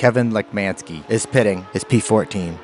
Kevin Lekmansky is pitting his P14.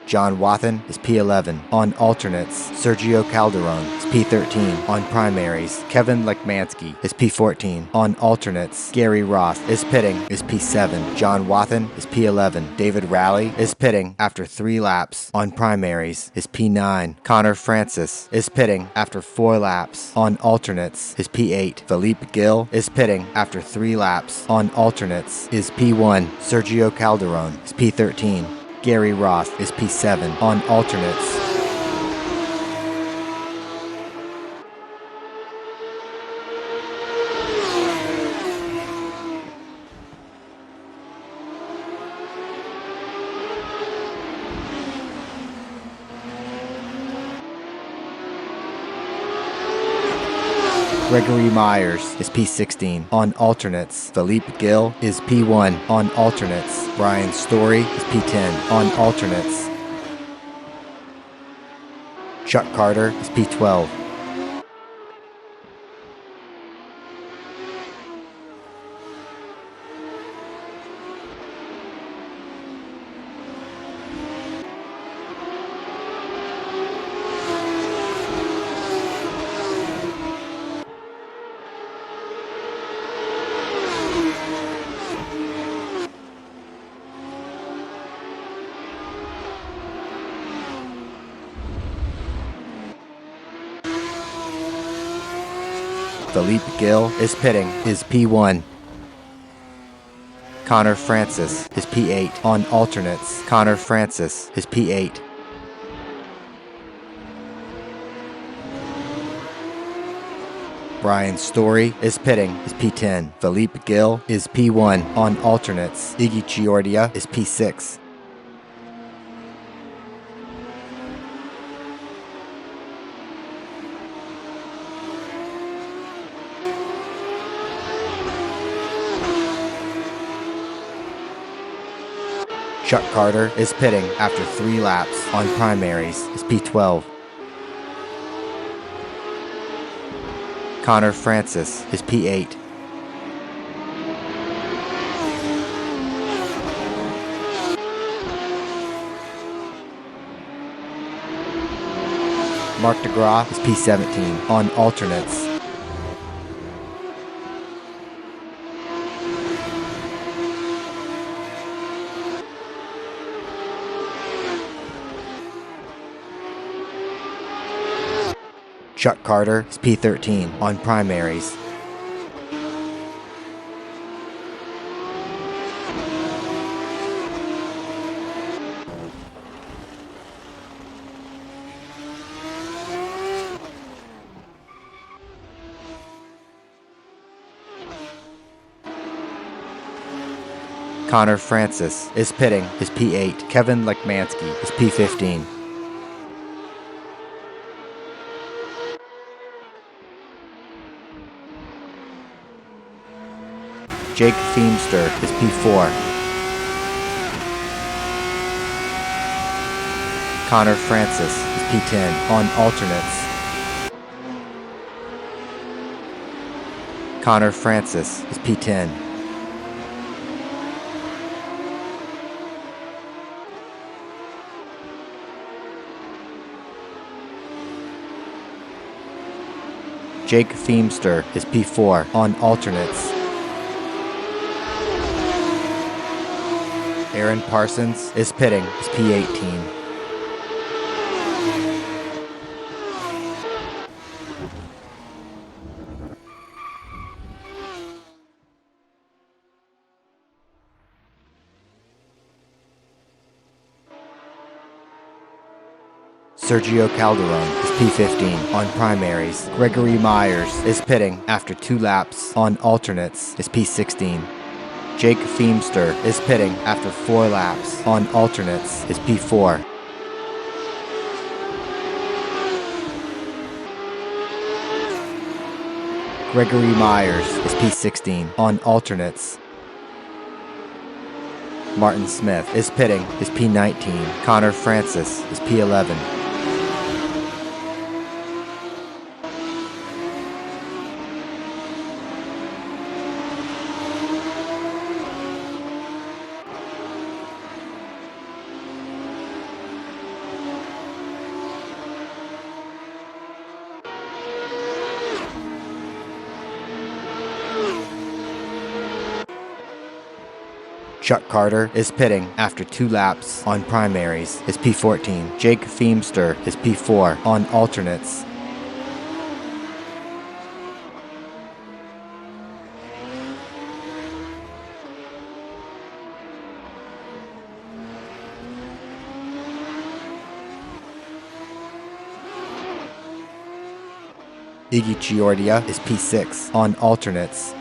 John Wathen is P11. On alternates, Sergio Calderon is P13. On primaries, Kevin Lekmansky is P14. On alternates, Gary Roth is pitting is P7. John Wathen is P11. David Rowley is pitting after 3 laps. On primaries is P9. Connor Francis is pitting after 4 laps. On alternates is P8. Philippe Gill is pitting after 3 laps. On alternates is P1. Sergio Calderon is P13. Gary Roth is P7 on alternates. Gregory Myers is P16. On alternates, Philippe Gill is P1. On alternates, Brian Story is P10. On alternates, Chuck Carter is P12. Philippe Gill is pitting his P1. Connor Francis is P8. On alternates, Connor Francis is P8. Brian Story is pitting his P10. Philippe Gill is P1. On alternates, Iggy Chiordia is P6. Chuck Carter is pitting after 3 laps. On primaries is P12. Connor Francis is P8. Mark DeGraw is P17. On alternates, Chuck Carter is P13 on primaries. Connor Francis is pitting his P8. Kevin Lekmansky is P15. Jake Feemster is P4. Connor Francis is P10 on alternates. Connor Francis is P10. Jake Feemster is P4 on alternates. Aaron Parsons is pitting his P18. Sergio Calderon is P15 on primaries. Gregory Myers is pitting after 2 laps on alternates is P16. Jake Feemster is pitting after 4 laps on alternates is P4. Gregory Myers is P16 on alternates. Martin Smith is pitting his P19. Connor Francis is P11. Chuck Carter is pitting after 2 laps on primaries, is P14. Jake Feemster is P4 on alternates. Iggy Chiordia is P6 on alternates.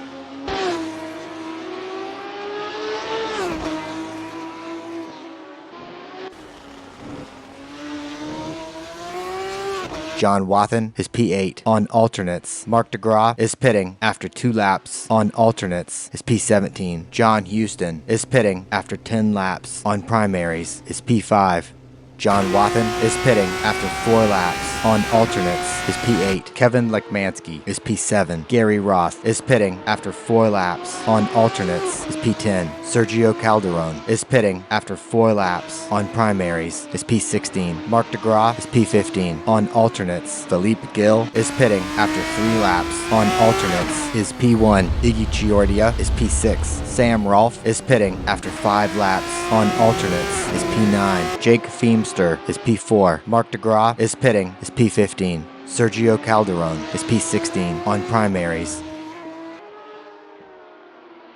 John Wathen is P8 on alternates. Mark DeGraw is pitting after 2 laps on alternates, is P17. John Houston is pitting after 10 laps on primaries, is P5. John Wathen is pitting after 4 laps on alternates, is P8. Kevin Lekmansky is P7. Gary Roth is pitting after 4 laps on alternates, is P10. Sergio Calderon is pitting after 4 laps on primaries, is P16. Mark DeGraw is P15 on alternates. Philippe Gill is pitting after 3 laps on alternates, is P1. Iggy Chiordia is P6. Sam Rolfe is pitting after 5 laps on alternates, is P9. Jake Feemster is P4. Mark DeGraw is pitting, is P15. Sergio Calderon is P16 on primaries.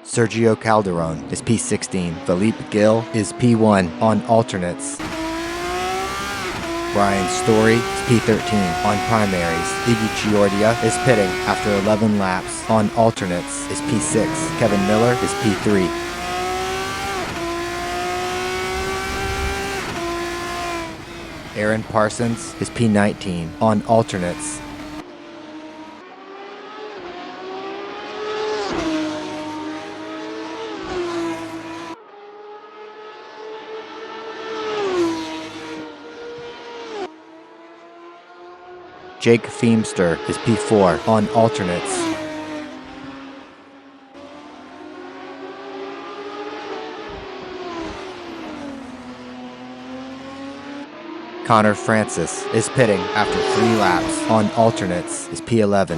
Sergio Calderon is P16. Philippe Gill is P1 on alternates. Brian Story is P13 on primaries. Iggy Chiordia is pitting after 11 laps on alternates, is P6. Kevin Miller is P3. Aaron Parsons is P19 on alternates. Jake Feemster is P4 on alternates. Connor Francis is pitting after 3 laps on alternates, is P11.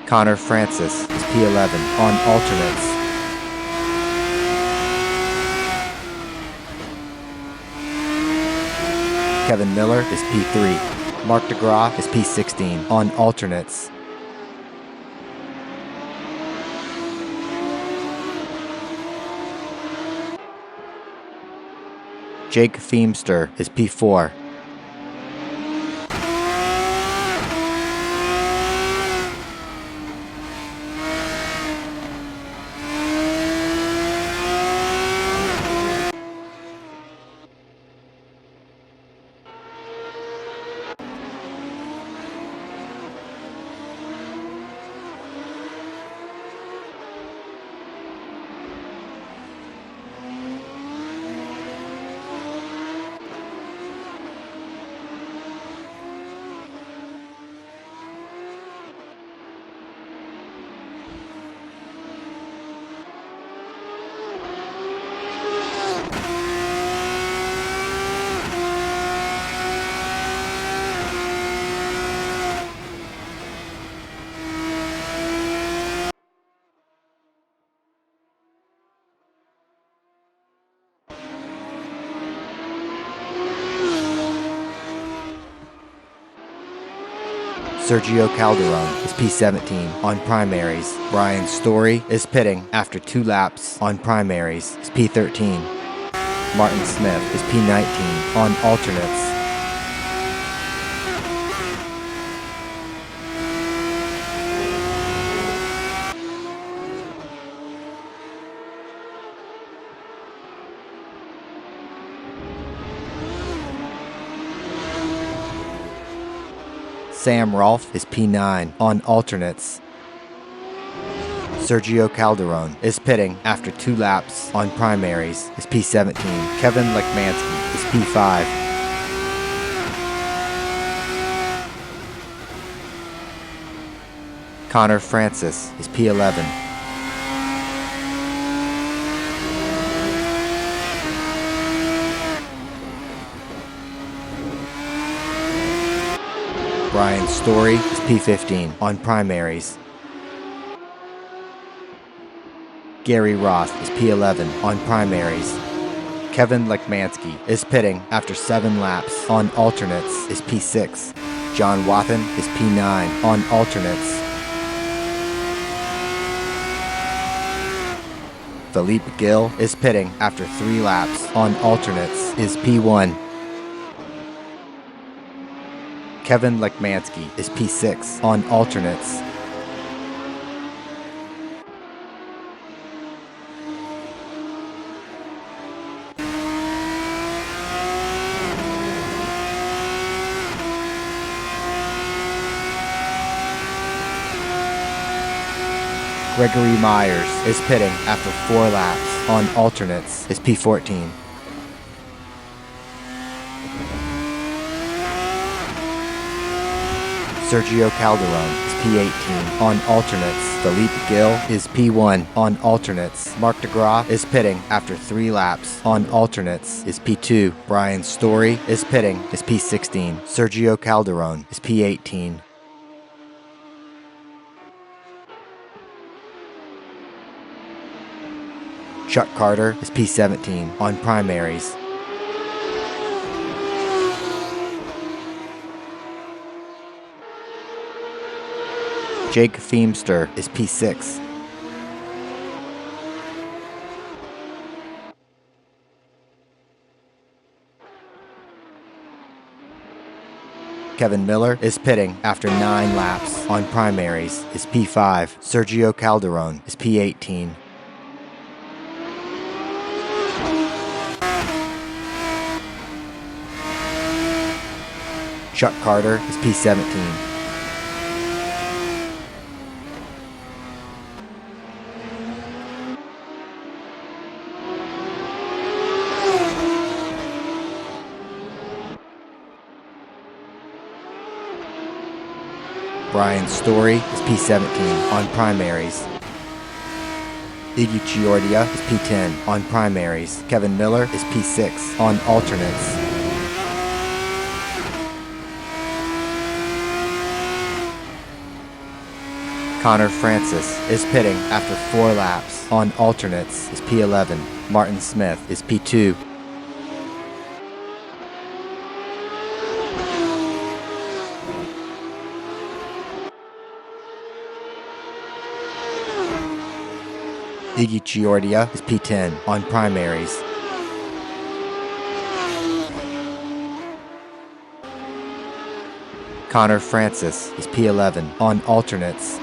Connor Francis is P11 on alternates. Kevin Miller is P3. Mark DeGraw is P16 on alternates. Jake Feemster is P4. Sergio Calderon is P17 on primaries. Brian Story is pitting after 2 laps on primaries, is P13. Martin Smith is P19 on alternates. Sam Rolfe is P9 on alternates. Sergio Calderon is pitting after 2 laps on primaries, is P17. Kevin Lekmansky is P5. Connor Francis is P11. Brian Story is P15 on primaries. Gary Roth is P11 on primaries. Kevin Lekmansky is pitting after 7 laps on alternates is P6. John Wathen is P9 on alternates. Philippe Gill is pitting after 3 laps on alternates is P1. Kevin Lekmansky is P6 on alternates. Gregory Myers is pitting after 4 laps on alternates is P14. Sergio Calderon is P18 on alternates. Philippe Gill is P1 on alternates. Mark DeGraw is pitting after 3 laps on alternates is P2. Brian Story is pitting is P16. Sergio Calderon is P18. Chuck Carter is P17 on primaries. Jake Feemster is P6. Kevin Miller is pitting after 9 laps on primaries is P5. Sergio Calderon is P18. Chuck Carter is P17. Brian Story is P17 on primaries. Iggy Chiordia is P10 on primaries. Kevin Miller is P6 on alternates. Connor Francis is pitting after 4 laps on alternates is P11. Martin Smith is P2. Iggy Chiordia is P10 on primaries. Connor Francis is P11 on alternates.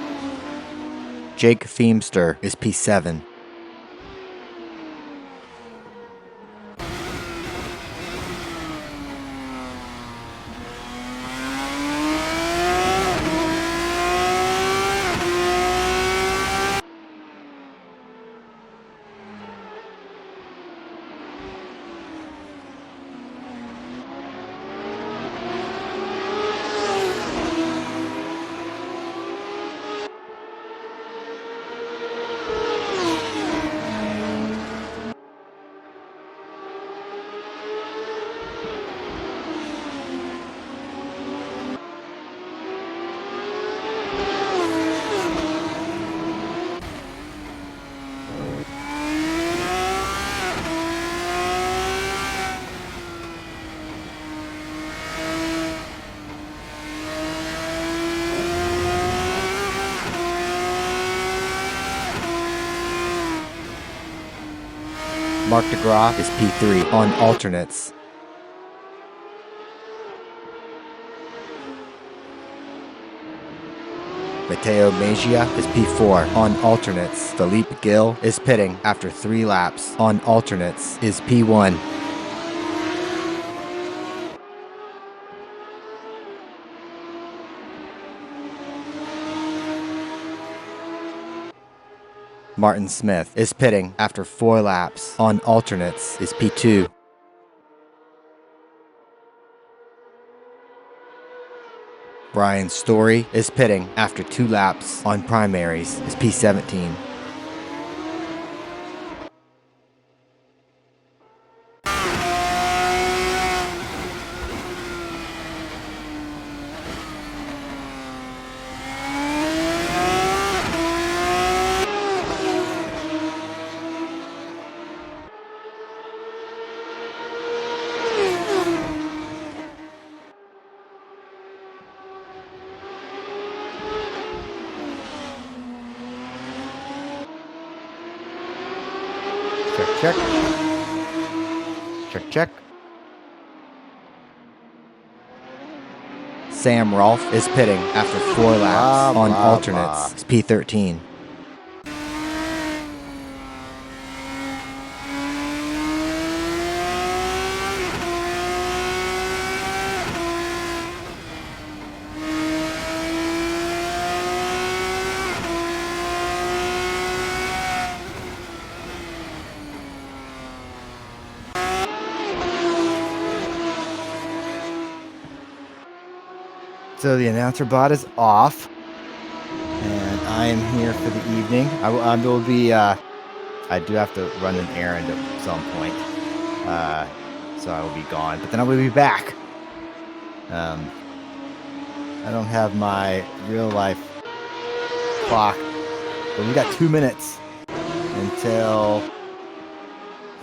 Jake Feemster is P7. Mark DeGraw is P3 on alternates. Matteo Mejia is P4 on alternates. Philippe Gill is pitting after 3 laps on alternates is P1. Martin Smith is pitting after 4 laps on alternates is P2. Brian Story is pitting after 2 laps on primaries is P17. Check. Check, check. Sam Rolfe is pitting after 4 laps on alternates. It's P13. So the announcer bot is off, and I am here for the evening. I will be. I do have to run an errand at some point, so I will be gone. But then I will be back. I don't have my real life clock, but we got 2 minutes until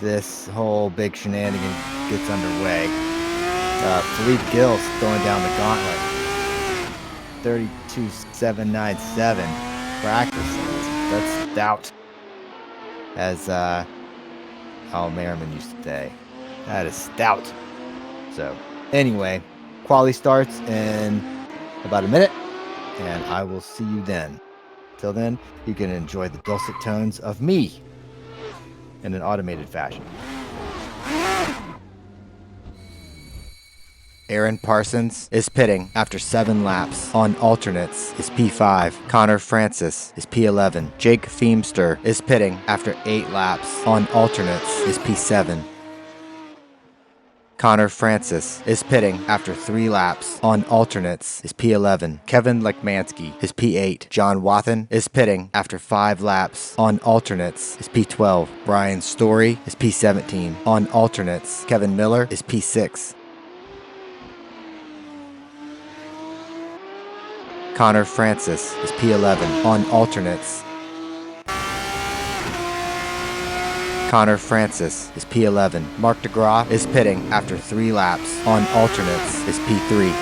this whole big shenanigan gets underway. Philippe Gill's throwing down the gauntlet. 32.797 practice. That's stout. As Al Merriman used to say. That is stout. So, anyway, quali starts in about a minute, and I will see you then. Till then, you can enjoy the dulcet tones of me in an automated fashion. Aaron Parsons is pitting after 7 laps. On alternates is P5. Connor Francis is P11. Jake Feemster is pitting after 8 laps. On alternates is P7. Connor Francis is pitting after 3 laps. On alternates is P11. Kevin Lekmansky is P8. John Wathen is pitting after 5 laps. On alternates is P12. Brian Story is P17. On alternates, Kevin Miller is P6. Connor Francis is P11 on alternates. Connor Francis is P11. Mark DeGraw is pitting after 3 laps. On alternates is P3.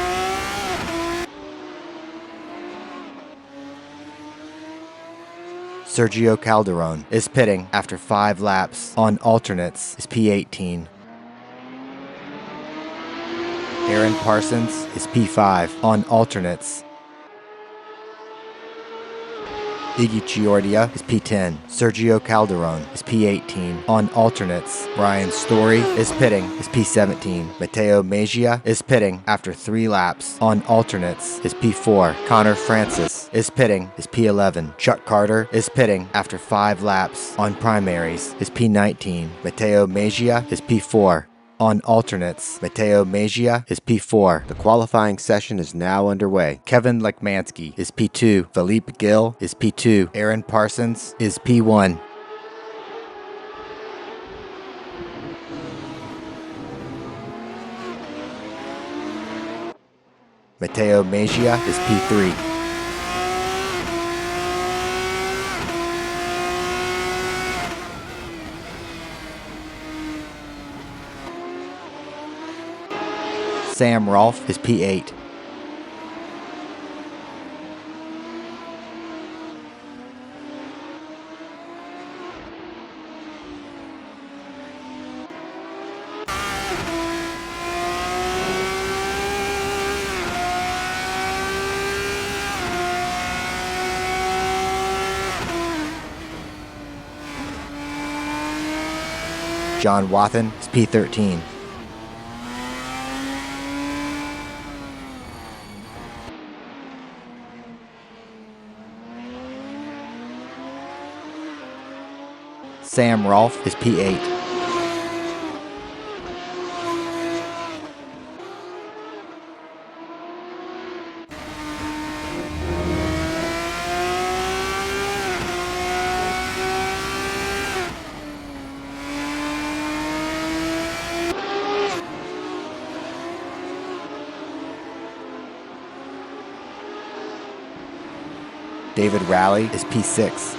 Sergio Calderon is pitting after 5 laps. On alternates is P18. Aaron Parsons is P5 on alternates. Iggy Chiordia is P10. Sergio Calderon is P18. On alternates, Brian Story is pitting is P17. Matteo Mejia is pitting after 3 laps. On alternates is P4. Connor Francis is pitting is P11. Chuck Carter is pitting after 5 laps. On primaries is P19. Matteo Mejia is P4. On alternates, Matteo Mejia is P4. The qualifying session is now underway. Kevin Lekmansky is P2. Philippe Gill is P2. Aaron Parsons is P1. Matteo Mejia is P3. Sam Rolfe is P8. John Wathen is P13. Sam Rolfe is P8. David Rowley is P6.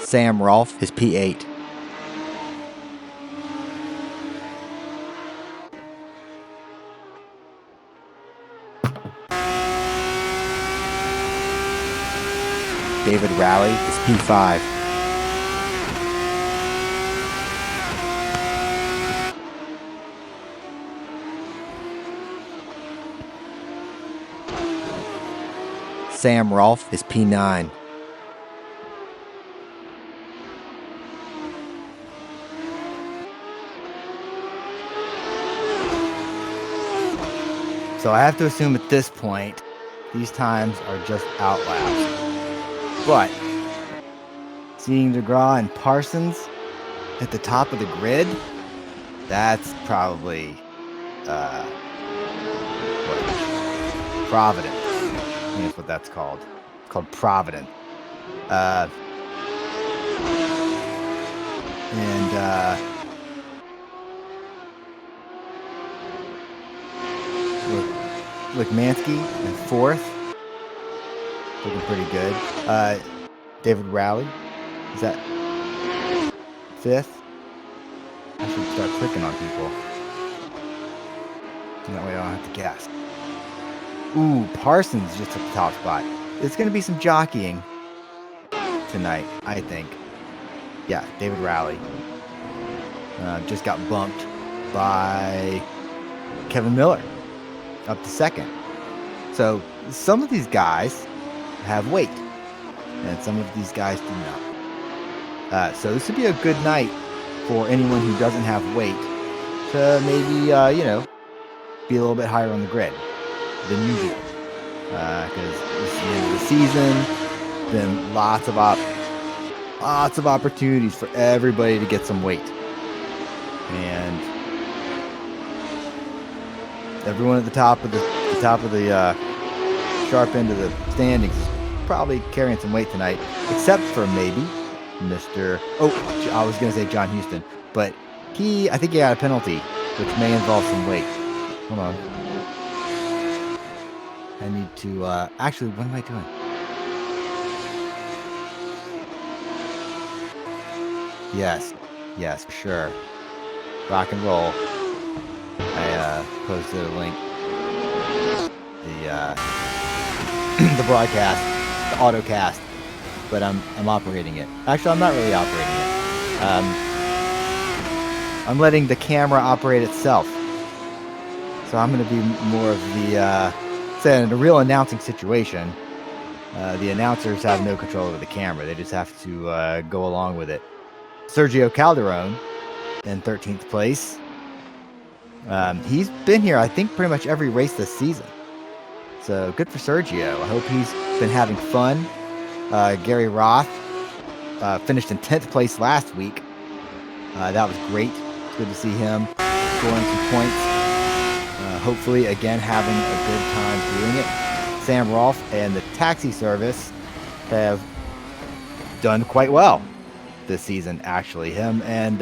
Sam Rolfe is P8. David Rowley is P5. Sam Rolfe is P9. So I have to assume at this point, these times are just outlaps. But seeing DeGraw and Parsons at the top of the grid, that's probably Providence. I think that's what that's called. It's called Providence. Mansky in 4th. Looking pretty good. David Rowley. Is that 5th? I should start clicking on people. That way I don't have to guess. Ooh, Parsons just took the top spot. It's going to be some jockeying tonight, I think. Yeah, David Rowley. Just got bumped by Kevin Miller up to 2nd. So some of these guys have weight, and some of these guys do not. So this would be a good night for anyone who doesn't have weight to maybe, be a little bit higher on the grid than usual. Because this is the end of the season, then lots of opportunities for everybody to get some weight. And everyone at the top of the sharp end of the standings is probably carrying some weight tonight, except for maybe Mr. I was going to say John Houston, but I think he got a penalty, which may involve some weight. Hold on. I need to, actually, what am I doing? Yes, for sure. Rock and roll. I posted a link. The broadcast, the autocast, but I'm operating it. Actually, I'm not really operating it. I'm letting the camera operate itself. So I'm going to be more of the, say in a real announcing situation, the announcers have no control over the camera. They just have to go along with it. Sergio Calderon in 13th place. He's been here, I think, pretty much every race this season. So good for Sergio. I hope he's been having fun. Gary Roth finished in 10th place last week. That was great. It's good to see him scoring some points. Hopefully, again, having a good time doing it. Sam Rolfe and the taxi service have done quite well this season, actually. He and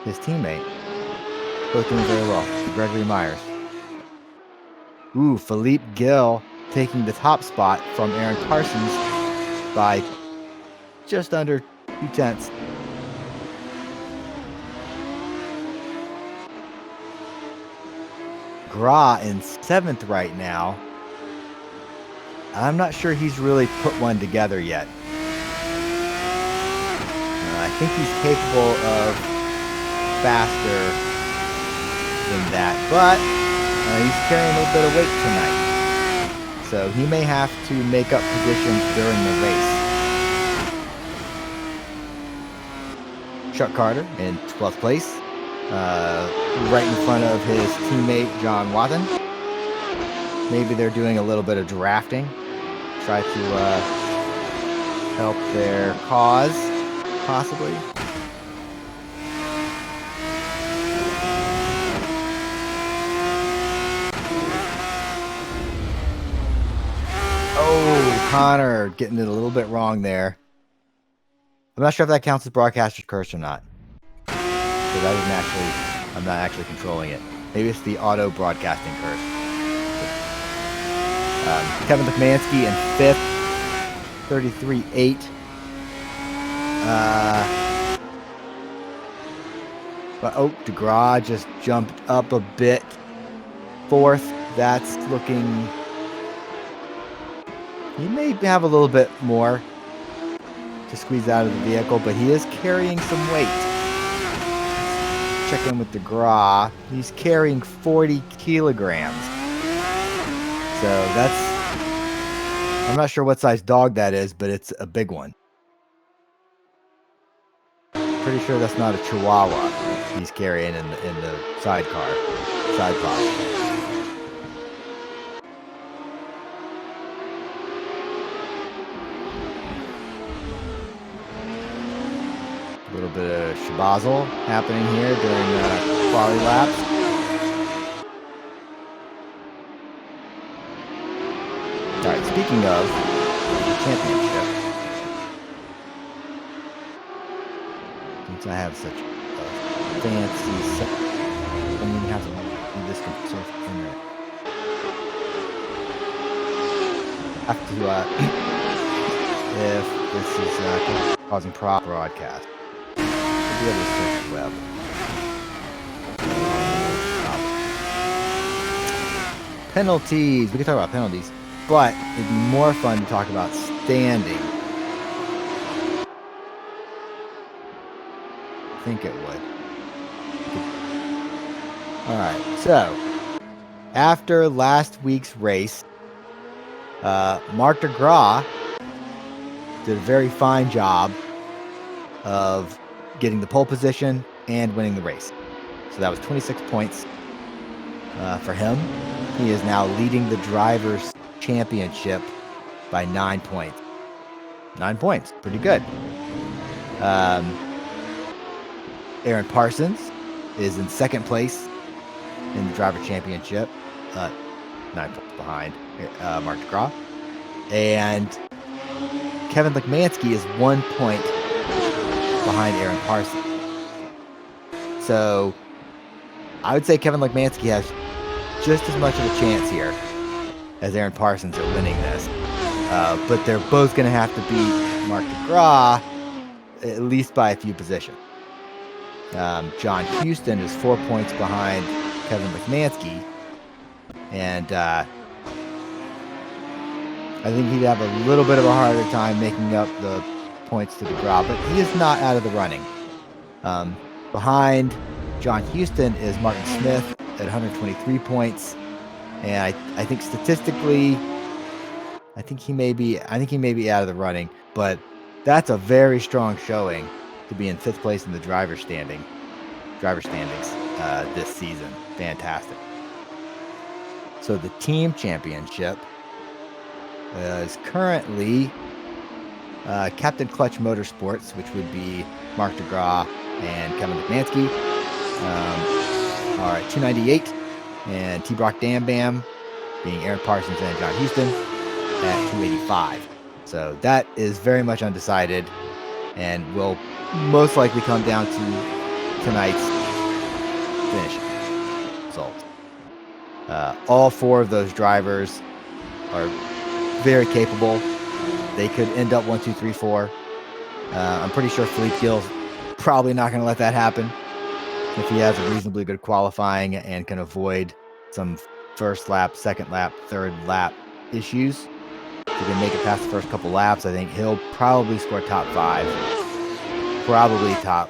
his teammate both doing very well. Gregory Myers. Ooh, Philippe Gill taking the top spot from Aaron Parsons by just under 0.2. Gra in 7th right now. I'm not sure he's really put one together yet. I think he's capable of faster than that, but he's carrying a little bit of weight tonight. So he may have to make up positions during the race. Chuck Carter in 12th place. Right in front of his teammate John Wathen. Maybe they're doing a little bit of drafting. Try to help their cause, possibly. Oh, Connor getting it a little bit wrong there. I'm not sure if that counts as broadcaster's curse or not. Because I'm not actually controlling it. Maybe it's the auto broadcasting curse. Kevin Lekmansky in 5th, 33.8. But DeGraw just jumped up a bit. 4th, that's looking He may have a little bit more to squeeze out of the vehicle, but he is carrying some weight. Check in with the Gra. He's carrying 40 kilograms. So I'm not sure what size dog that is, but it's a big one. Pretty sure that's not a Chihuahua he's carrying in the side pod. A little bit of shabazzle happening here during quality laps. All right, speaking of the championship, since I have such a fancy set, I don't even have to do this so internet. I have to, if this is causing prop broadcast. Be able to search the web. Penalties. We can talk about penalties, but it'd be more fun to talk about standing. I think it would. All right. So after last week's race, Mark de Gras did a very fine job of getting the pole position and winning the race. So that was 26 points for him. He is now leading the Drivers' Championship by 9 points. 9 points, pretty good. Aaron Parsons is in second place in the Drivers' Championship, 9 points behind Mark de Gras. And Kevin Lekmansky is 1 point behind Aaron Parsons. So I would say Kevin Lekmansky has just as much of a chance here as Aaron Parsons at winning this. But they're both going to have to beat Mark de Gras at least by a few positions. John Houston is 4 points behind Kevin Lekmansky. And I think he'd have a little bit of a harder time making up the points to de Gras, but he is not out of the running. Behind John Houston is Martin Smith at 123 points, and I think statistically, I think he may be out of the running, but that's a very strong showing to be in 5th place in the driver standings this season. Fantastic. So the team championship is currently Captain Clutch Motorsports, which would be Mark de Gras and Kevin Lekmansky, are at 298, and T-Brock Dam Bam, being Aaron Parsons and John Houston, at 285. So that is very much undecided and will most likely come down to tonight's finish result. All 4 of those drivers are very capable. They could end up 1, 2, 3, 4. I'm pretty sure Philippe Gill's probably not going to let that happen if he has a reasonably good qualifying and can avoid some first lap, second lap, third lap issues. If he can make it past the first couple laps, I think he'll probably score top 5, probably top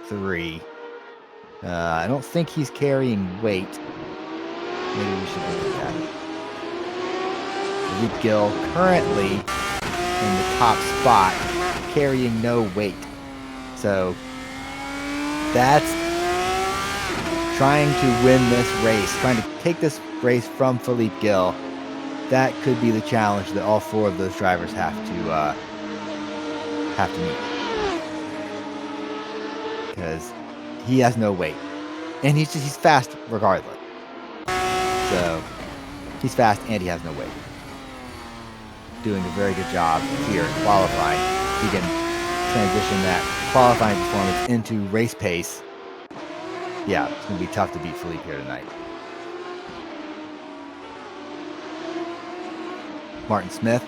3. I don't think he's carrying weight. Maybe we should look at that. Philippe Gill currently in the top spot, carrying no weight. So that's trying to win this race, trying to take this race from Philippe Gill. That could be the challenge that all 4 of those drivers have to meet, because he has no weight, and he's fast regardless. So he's fast and he has no weight. Doing a very good job here in qualifying. He can transition that qualifying performance into race pace. Yeah, it's going to be tough to beat Philippe here tonight. Martin Smith,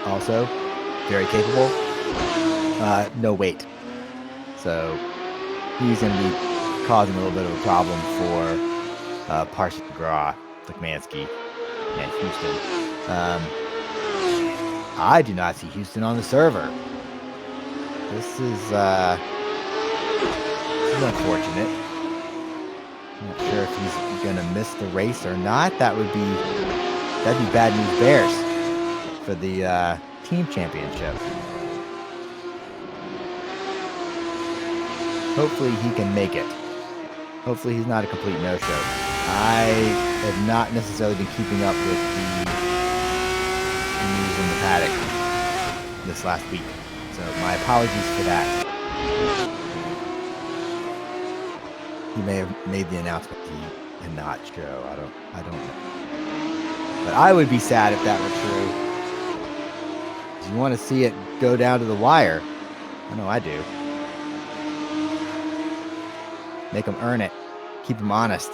also very capable. No weight. So he's going to be causing a little bit of a problem for Parsons, de Gras, Lekmansky, Yeah, Houston. I do not see Houston on the server. This is unfortunate. I'm not sure if he's gonna miss the race or not. That'd be bad news Bears for the team championship. Hopefully he can make it. Hopefully he's not a complete no-show. I have not necessarily been keeping up with the news in the paddock this last week, so my apologies for that. He may have made the announcement and not show. I don't know. But I would be sad if that were true. You want to see it go down to the wire. I know I do. Make them earn it. Keep them honest.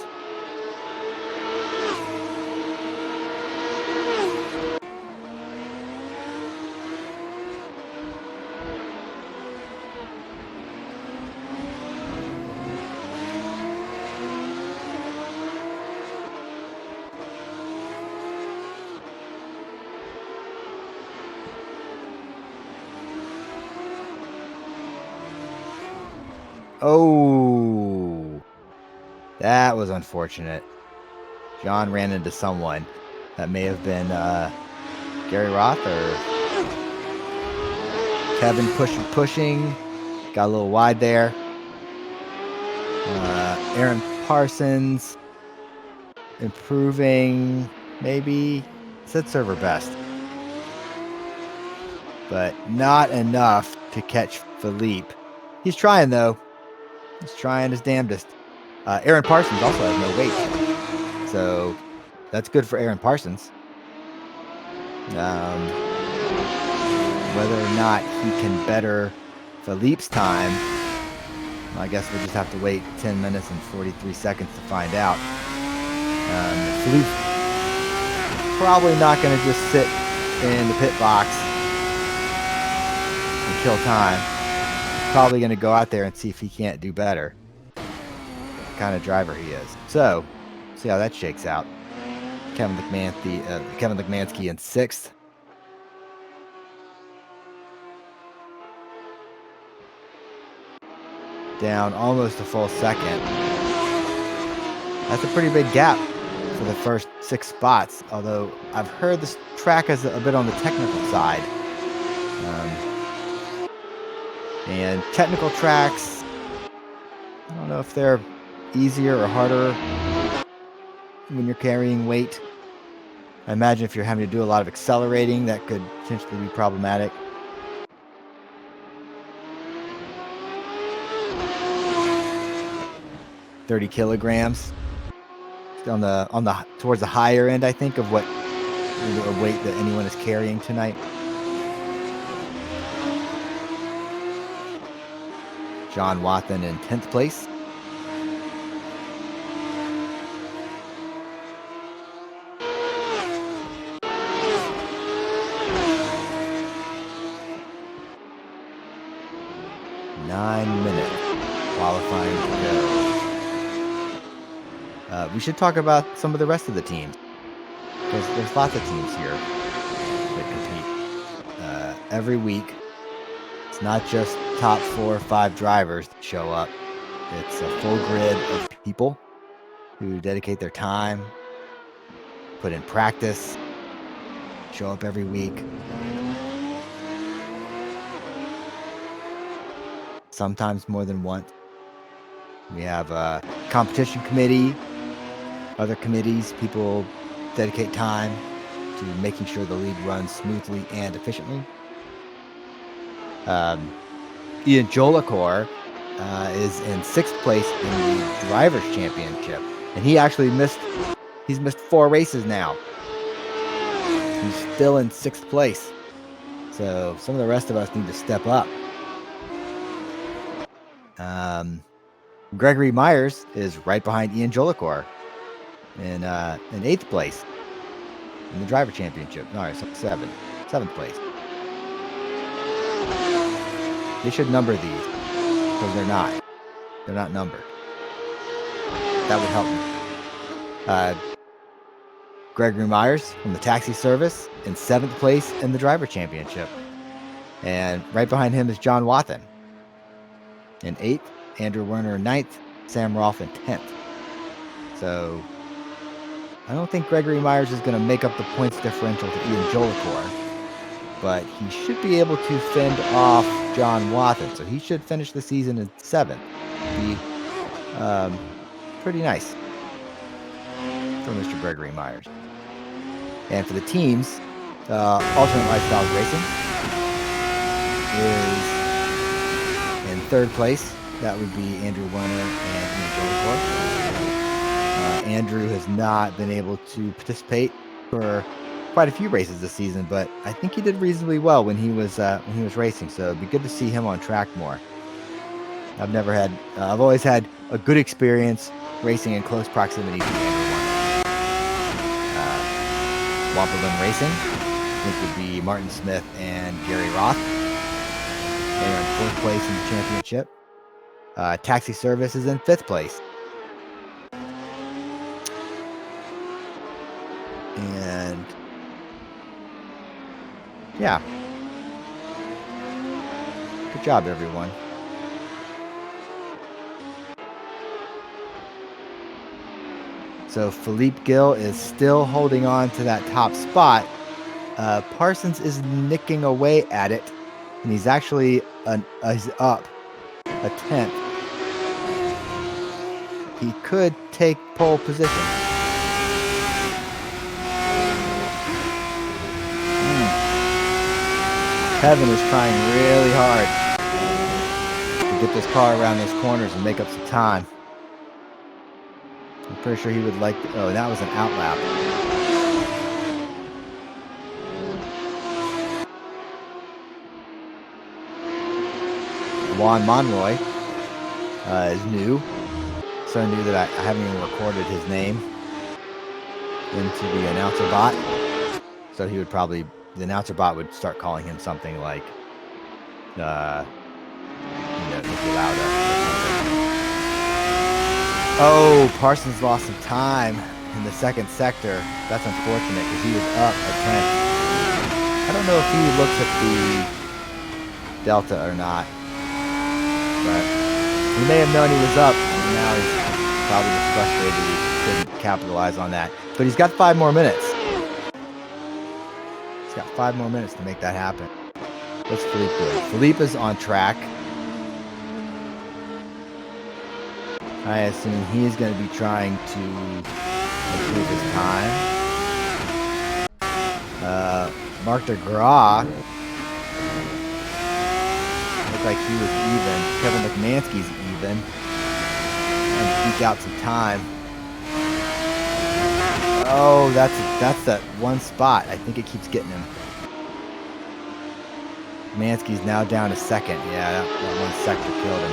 Oh, that was unfortunate. John ran into someone. That may have been Gary Roth or Kevin pushing. Got a little wide there. Aaron Parsons improving, maybe. Said server best. But not enough to catch Philippe. He's trying, though. He's trying his damnedest. Aaron Parsons also has no weight. So that's good for Aaron Parsons. Whether or not he can better Philippe's time, I guess we'll just have to wait 10 minutes and 43 seconds to find out. Philippe's probably not going to just sit in the pit box and kill time. He's probably going to go out there and see if he can't do better. What kind of driver he is. So, see how that shakes out. Kevin Lekmansky in 6th. Down almost a full second. That's a pretty big gap for the first 6 spots, although I've heard this track is a bit on the technical side. And technical tracks, I don't know if they're easier or harder when you're carrying weight. I imagine if you're having to do a lot of accelerating, that could potentially be problematic. $30 kilograms on the towards the higher end, I think, of what the weight that anyone is carrying tonight. John Wathan in 10th place. Qualifying to go. We should talk about some of the rest of the teams. There's lots of teams here that compete every week. It's not just top 4 or 5 drivers that show up. It's a full grid of people who dedicate their time, put in practice, show up every week. Sometimes more than once. We have a competition committee, other committees. People dedicate time to making sure the league runs smoothly and efficiently. Ian Jolicoeur is in 6th place in the Drivers' Championship, and he's missed 4 races now. He's still in 6th place. So some of the rest of us need to step up. Gregory Myers is right behind Ian Jolicoeur in 8th place in the Driver Championship. No, 7th place. They should number these because they're not. They're not numbered. That would help me. Gregory Myers from the taxi service in 7th place in the driver championship. And right behind him is John Wathen in 8th, Andrew Werner in 9th, Sam Rolfe in 10th. So I don't think Gregory Myers is going to make up the points differential to Ian Jolicoeur, but he should be able to fend off John Wathen. So he should finish the season in 7th. Be pretty nice for Mr. Gregory Myers. And for the teams, Alternate Lifestyles Racing is in 3rd place. That would be Andrew Werner and Ian Jolicoeur. Andrew has not been able to participate for quite a few races this season, but I think he did reasonably well when he was racing. So it'd be good to see him on track more. I've always had a good experience racing in close proximity to Andrew Werner. Wampelman Racing, I think, would be Martin Smith and Gary Roth. They're in 4th place in the championship. Taxi Service is in 5th place. And yeah, good job, everyone. So Philippe Gill is still holding on to that top spot. Parsons is nicking away at it, and he's actually he's up a 10th. He could take pole position. Kevin is trying really hard to get this car around those corners and make up some time. I'm pretty sure he would like oh, that was an outlap. Juan Monroy is new. So new that I haven't even recorded his name into the announcer bot. So he would probably, the announcer bot would start calling him something like, Nicky Lauda. Oh, Parsons lost some time in the 2nd sector. That's unfortunate because he was up a 10th. I don't know if he looks at the delta or not, but he may have known he was up, and now he's probably just frustrated he couldn't capitalize on that. But he's got 5 more minutes. He's got 5 more minutes to make that happen. What's Philippe doing? Philippe is on track. I assume he's going to be trying to improve his time. Marc de Gras looked like he was even. Kevin McManski's even. And eke out some time. Oh, that's that one spot. I think it keeps getting him. Mansky's now down to 2nd. Yeah, that one sector killed him.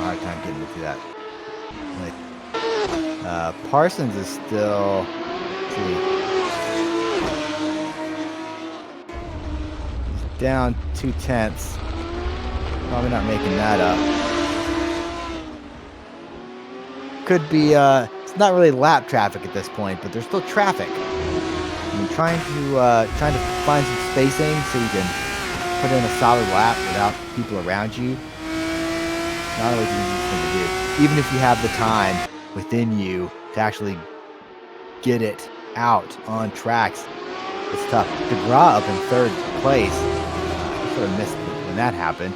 Hard time getting into that. Parsons is still, he's down 2/10. Probably not making that up. Could be it's not really lap traffic at this point, but there's still traffic. I'm trying to find some spacing so you can put in a solid lap without people around you. Not always the easiest thing to do. Even if you have the time within you to actually get it out on tracks, it's tough. DeGraw up in 3rd place. I sort of missed when that happened.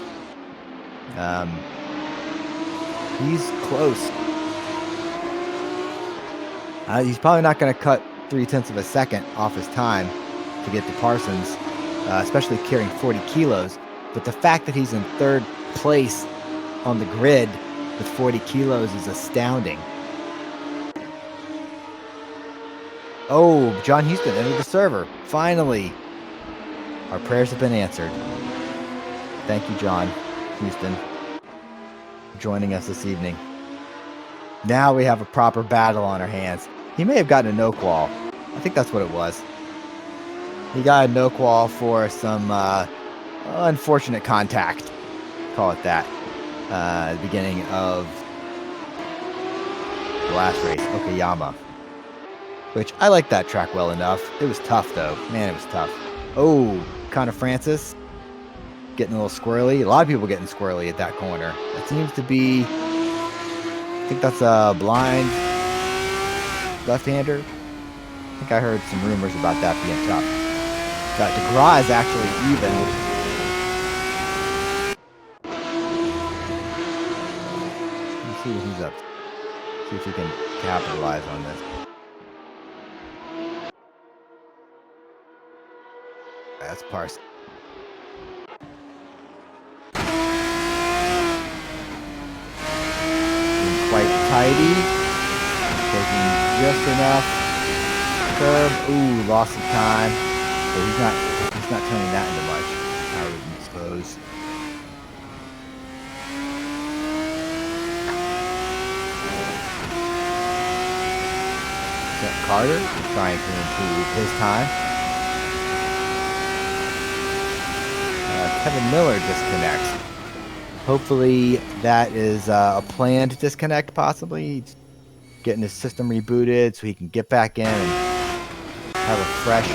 He's close. He's probably not going to cut 0.3 of a second off his time to get to Parsons, especially carrying 40 kilos. But the fact that he's in 3rd place on the grid with 40 kilos is astounding. Oh, John Houston entered the server. Finally. Our prayers have been answered. Thank you, John Houston, for joining us this evening. Now we have a proper battle on our hands. He may have gotten a no-qual. I think that's what it was. He got a no-qual for some unfortunate contact. Call it that. At the beginning of the last race, Okayama. which I like that track well enough. It was tough, though. Man, it was tough. Oh, Connor Francis getting a little squirrely. A lot of people getting squirrely at that corner. That seems to be, I think that's a blind left-hander. I think I heard some rumors about that being tough. But DeGraw is actually even. Let's see what he's up. See if he can capitalize on this. That's Parsons. Quite tidy. Taking just enough curb. Ooh, lost some time. So he's not turning that into much, I would suppose. Carter is trying to improve his time. Kevin Miller disconnects. Hopefully that is a planned disconnect, possibly. He's getting his system rebooted so he can get back in and have a fresh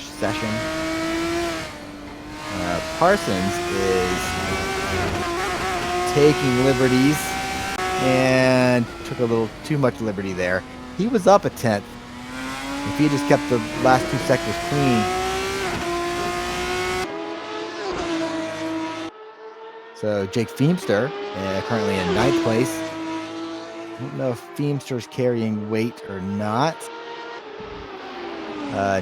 session. Parsons is taking liberties and took a little too much liberty there. He was up a tenth. If he just kept the last 2 sectors clean. So Jake Feemster, currently in 9th place. I don't know if Feemster's carrying weight or not.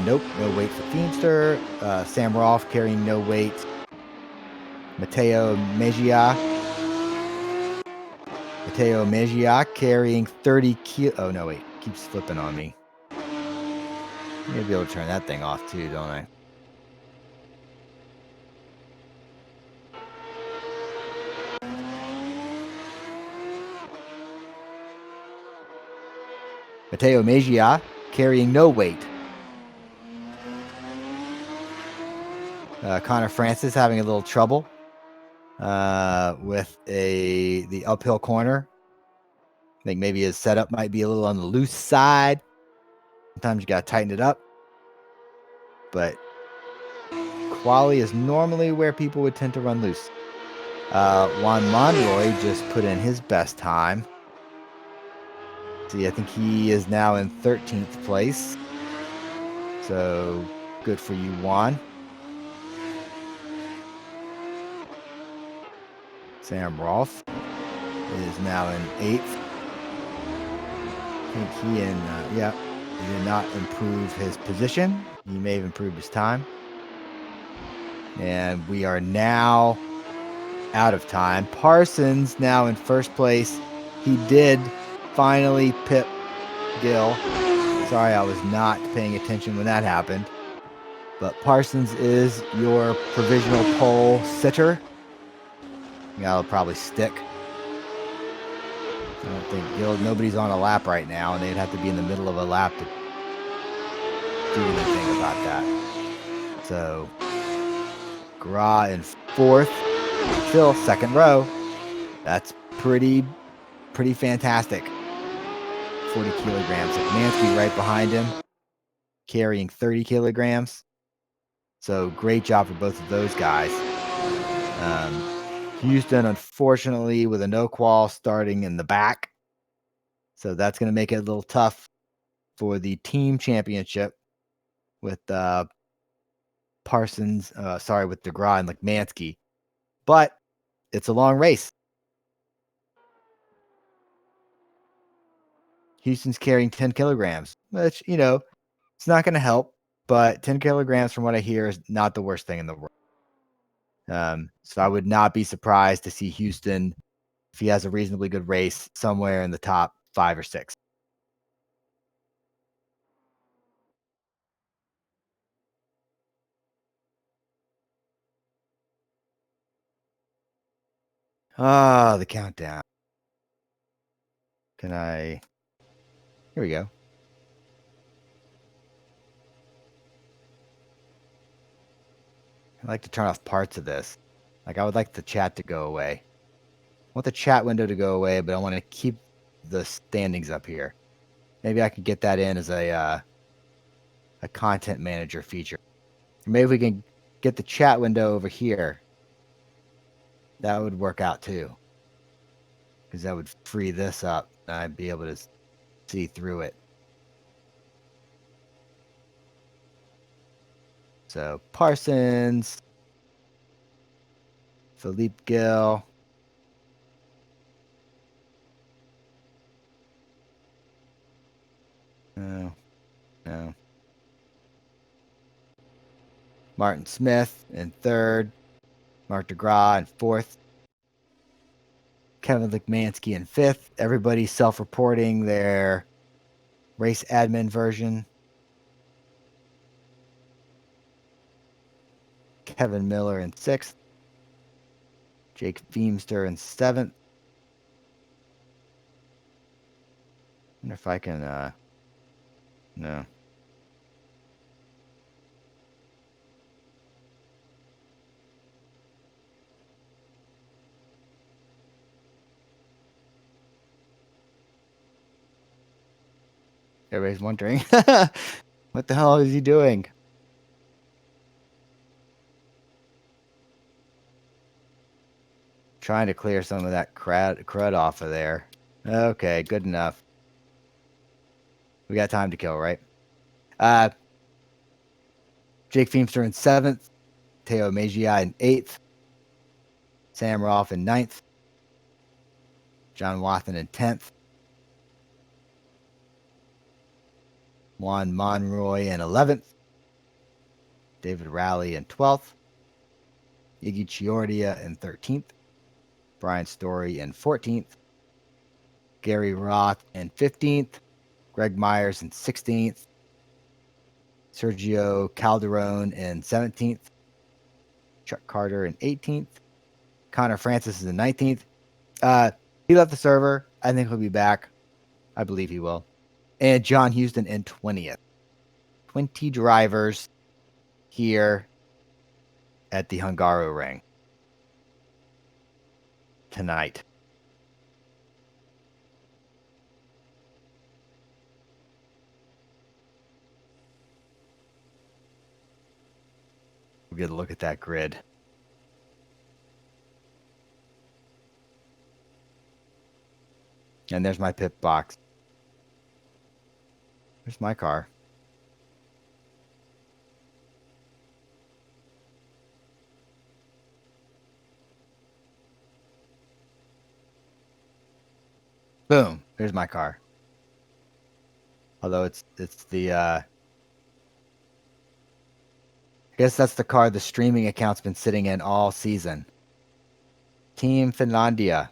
Nope, no weight for Feemster. Sam Rolfe carrying no weight. Mateo Mejia carrying 30 kilo. Oh, no, wait. Keeps flipping on me. I'm going to be able to turn that thing off too, don't I? Mateo Mejia carrying no weight. Connor Francis having a little trouble with the uphill corner. I think maybe his setup might be a little on the loose side. Sometimes you got to tighten it up. But quali is normally where people would tend to run loose. Juan Monroy just put in his best time. See, I think he is now in 13th place. So good for you, Juan. Sam Rolfe is now in 8th. I think he did not improve his position. He may have improved his time. And we are now out of time. Parsons now in 1st place. He did finally pip Gill. Sorry, I was not paying attention when that happened. But Parsons is your provisional pole sitter. That'll probably stick. I don't think nobody's on a lap right now, and they'd have to be in the middle of a lap to do anything about that. So, Gra in 4th, still 2nd row. That's pretty fantastic. 40 kilograms. Mansky right behind him, carrying 30 kilograms. So great job for both of those guys. Houston, unfortunately, with a no qual starting in the back. So that's going to make it a little tough for the team championship with Parsons, with DeGraw and Lekmansky. But it's a long race. Houston's carrying 10 kilograms, which, it's not going to help. But 10 kilograms, from what I hear, is not the worst thing in the world. So I would not be surprised to see Houston, if he has a reasonably good race, somewhere in the top 5 or 6. The countdown. Here we go. I like to turn off parts of this. I would like the chat to go away. I want the chat window to go away, but I want to keep the standings up here. Maybe I can get that in as a content manager feature. Maybe we can get the chat window over here. That would work out too, because that would free this up and I'd be able to see through it. So Parsons, Philippe Gill. No. Martin Smith in third. Mark DeGraw in fourth. Kevin Lekmansky in fifth. Everybody self-reporting their race admin version. Kevin Miller in sixth. Jake Feemster in seventh. Wonder if I can, no. Everybody's wondering, what the hell is he doing? Trying to clear some of that crud off of there. Okay, good enough. We got time to kill, right? Jake Feemster in seventh. Teo Mejia in eighth. Sam Rolfe in ninth. John Wathen in 10th. Juan Monroy in 11th. David Rowley in 12th. Iggy Chiordia in 13th. Brian Story in 14th. Gary Roth in 15th. Greg Myers in 16th. Sergio Calderon in 17th. Chuck Carter in 18th. Connor Francis is in 19th. He left the server. I think he'll be back. I believe he will. And John Houston in 20th. 20 drivers here at the Hungaroring tonight. We'll get a look at that grid. And there's my pit box. There's my car. Boom. There's my car. Although it's the I guess that's the car the streaming account's been sitting in all season. Team Finlandia.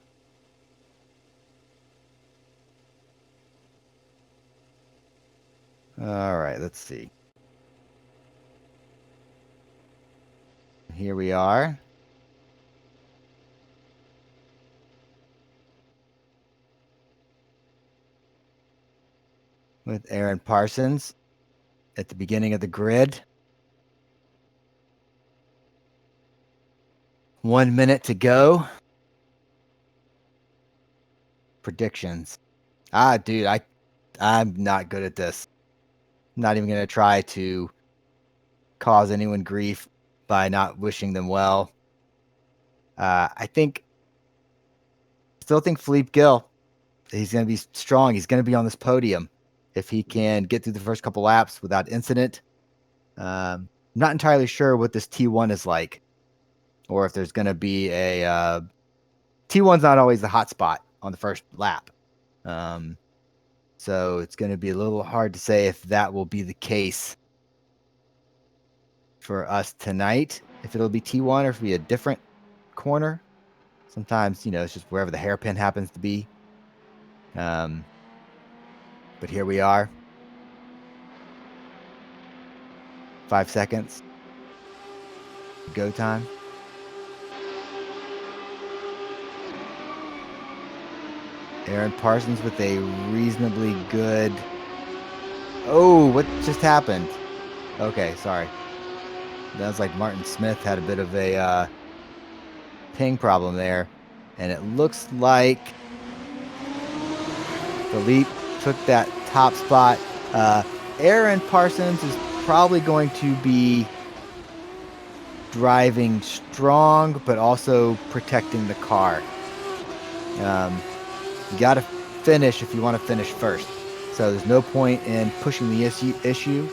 All right, let's see. Here we are. With Aaron Parsons at the beginning of the grid. 1 minute to go. Predictions. Dude, I'm not good at this. I'm not even going to try to cause anyone grief by not wishing them well. I still think Philippe Gill, he's going to be strong. He's going to be on this podium if he can get through the first couple laps without incident. I'm not entirely sure what this T1 is like, or if there's going to be a T1's not always the hot spot on the first lap. So it's going to be a little hard to say if that will be the case for us tonight, if it'll be T1 or if it'll be a different corner. Sometimes, it's just wherever the hairpin happens to be. But here we are. 5 seconds. Go time. Aaron Parsons with a reasonably good... Oh, what just happened? Okay, sorry. That was like Martin Smith had a bit of a ping problem there. And it looks like Philippe took that top spot. Aaron Parsons is probably going to be driving strong, but also protecting the car. You got to finish if you want to finish first. So there's no point in pushing the issue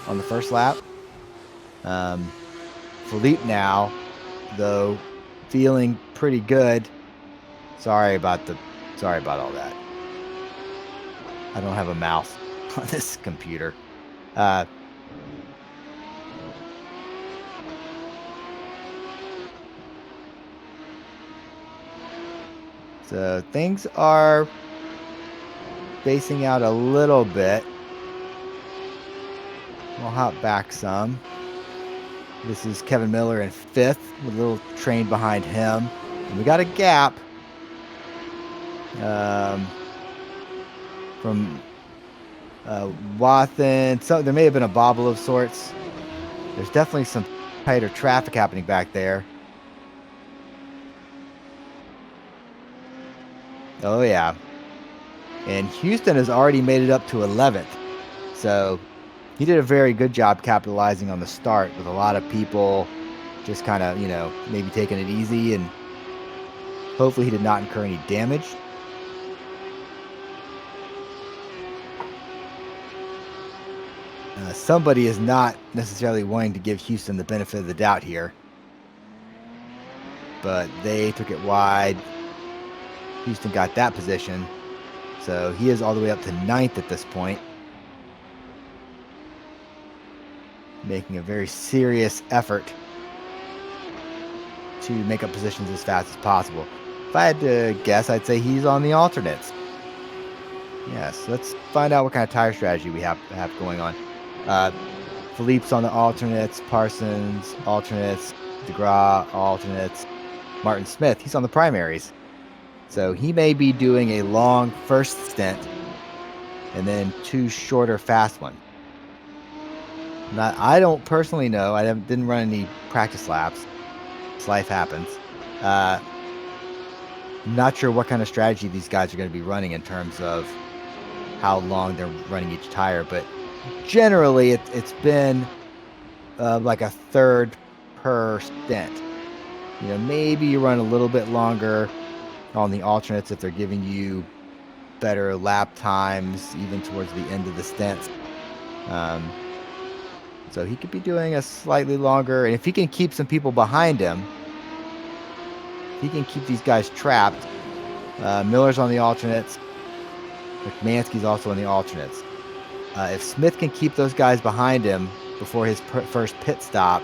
on the first lap. Philippe now, though, feeling pretty good. Sorry about all that. I don't have a mouse on this computer. So things are spacing out a little bit. We'll hop back some. This is Kevin Miller in 5th with a little train behind him. And we got a gap from Wathen. So there may have been a bobble of sorts. There's definitely some tighter traffic happening back there. Oh yeah. And Houston has already made it up to 11th. So he did a very good job capitalizing on the start with a lot of people just kind of, maybe taking it easy, and hopefully he did not incur any damage. Somebody is not necessarily wanting to give Houston the benefit of the doubt here, but they took it wide. Houston got that position, so he is all the way up to 9th at this point, making a very serious effort to make up positions as fast as possible. If I had to guess, I'd say he's on the alternates. Yes, let's find out what kind of tire strategy we have going on. Philippe's on the alternates, Parsons alternates, DeGraw alternates, Martin Smith, he's on the primaries. So he may be doing a long first stint and then 2 shorter fast ones. I don't personally know. I didn't run any practice laps. Life happens. Not sure what kind of strategy these guys are going to be running in terms of how long they're running each tire, but generally it's been like a third per stint. Maybe you run a little bit longer on the alternates if they're giving you better lap times even towards the end of the stints. So he could be doing a slightly longer, and if he can keep some people behind him, he can keep these guys trapped. Miller's on the alternates. McManski's also on the alternates. If Smith can keep those guys behind him before his first pit stop,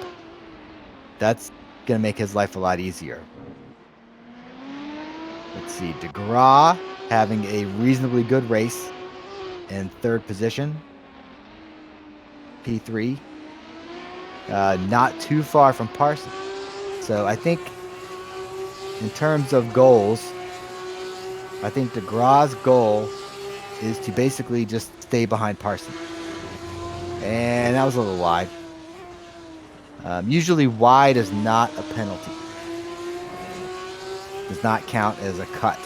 that's going to make his life a lot easier. Let's see, DeGraw having a reasonably good race in 3rd position. P3. Not too far from Parsons. So I think in terms of goals, I think DeGraw's goal is to basically just stay behind Parsons. And that was a little wide. Usually wide is not a penalty. Does not count as a cut.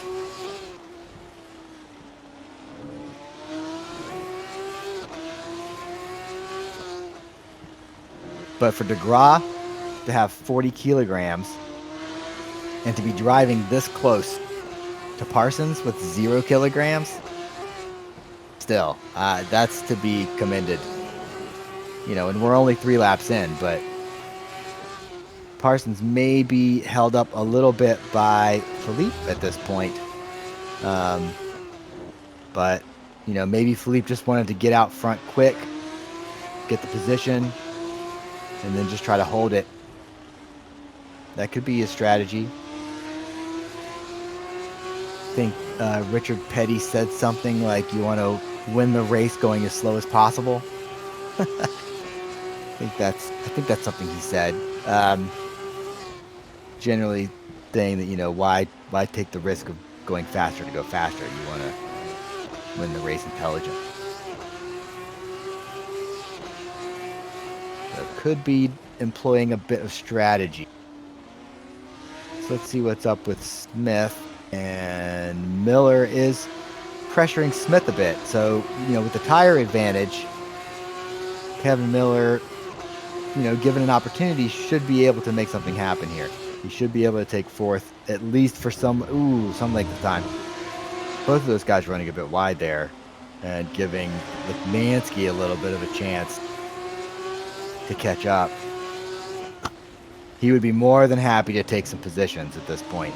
But for DeGraw to have 40 kilograms and to be driving this close to Parsons with 0 kilograms, still, that's to be commended. And we're only 3 laps in, but Parsons may be held up a little bit by Philippe at this point. But, maybe Philippe just wanted to get out front quick, get the position, and then just try to hold it. That could be his strategy. I think Richard Petty said something like, you want to win the race going as slow as possible. I think that's something he said. Generally saying that, why take the risk of going faster to go faster? You want to win the race intelligent. So could be employing a bit of strategy. So let's see what's up with Smith. And Miller is pressuring Smith a bit. So, with the tire advantage, Kevin Miller, given an opportunity, should be able to make something happen here. He should be able to take fourth, at least for some length of time. Both of those guys running a bit wide there and giving Lekmansky a little bit of a chance to catch up. He would be more than happy to take some positions at this point.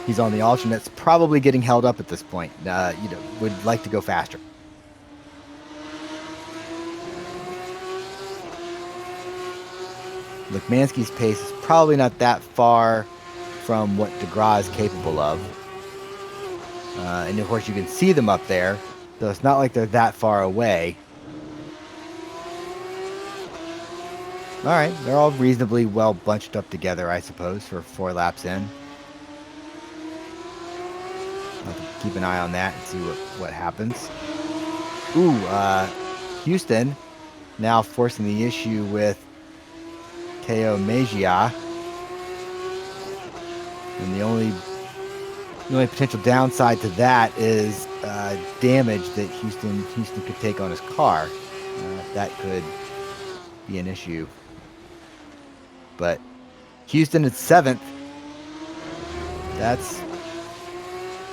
He's on the alternates, probably getting held up at this point. Would like to go faster. Lekmansky's pace is probably not that far from what DeGraw is capable of. And of course you can see them up there, so it's not like they're that far away. All right, they're all reasonably well bunched up together, I suppose, for 4 laps in. I'll have to keep an eye on that and see what happens. Houston now forcing the issue with Teo Mejia. And the only potential downside to that is damage that Houston could take on his car. That could be an issue. But Houston is 7th.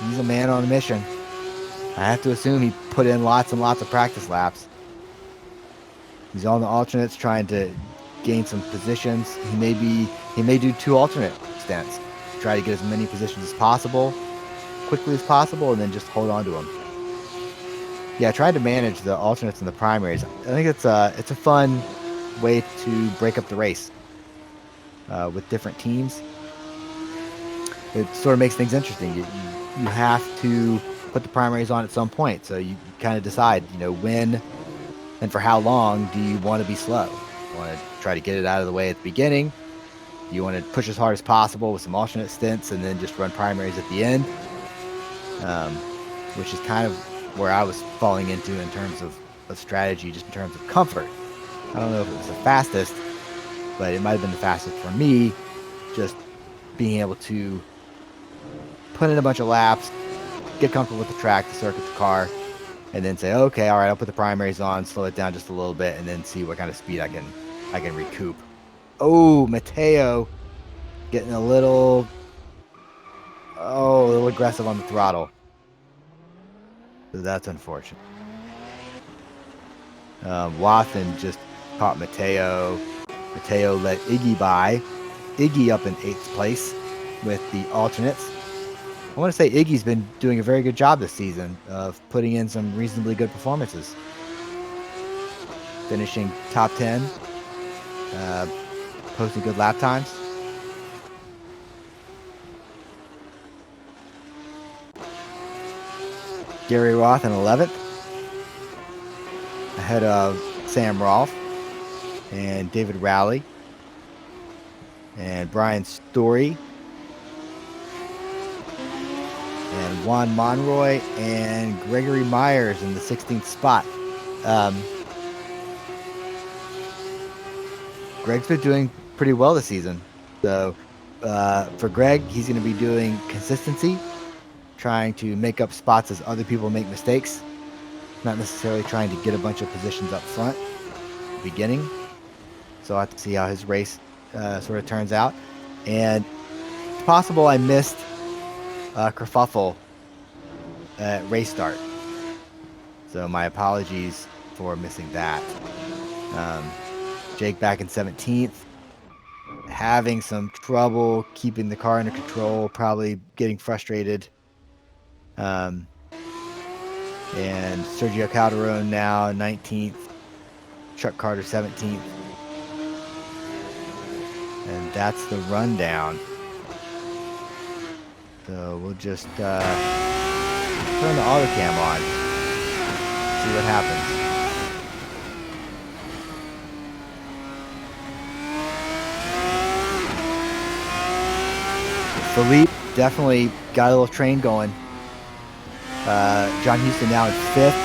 He's a man on a mission. I have to assume he put in lots and lots of practice laps. He's on the alternates trying to gain some positions. He may do 2 alternate stints. Try to get as many positions as possible, quickly as possible, and then just hold on to them. Yeah, I tried to manage the alternates and the primaries. I think it's a fun way to break up the race with different teams. It sort of makes things interesting. You have to put the primaries on at some point, so you kind of decide, when and for how long do you want to be slow? You want to try to get it out of the way at the beginning? You want to push as hard as possible with some alternate stints and then just run primaries at the end, which is kind of where I was falling into in terms of strategy, just in terms of comfort. I don't know if it was the fastest, but it might have been the fastest for me, just being able to put in a bunch of laps, get comfortable with the track, the circuit, the car, and then say, okay, all right, I'll put the primaries on, slow it down just a little bit, and then see what kind of speed I can recoup. Oh, Mateo getting a little aggressive on the throttle. So that's unfortunate. Wathan just caught Mateo. Mateo let Iggy by. Iggy up in 8th place with the alternates. I want to say Iggy's been doing a very good job this season of putting in some reasonably good performances. Finishing top 10. Posting good lap times. Gary Roth in 11th. Ahead of Sam Rolfe and David Rowley and Brian Story and Juan Monroy and Gregory Myers in the 16th spot. Greg's been doing pretty well this season. So for Greg, he's going to be doing consistency, trying to make up spots as other people make mistakes, not necessarily trying to get a bunch of positions up front at the beginning. So I'll have to see how his race sort of turns out. And it's possible I missed kerfuffle at race start. So my apologies for missing that. Jake back in 17th. Having some trouble keeping the car under control, probably getting frustrated. And Sergio Calderon now 19th. Chuck Carter 17th. And that's the rundown. So we'll just turn the auto cam on. See what happens. Philippe definitely got a little train going. John Houston now in 5th.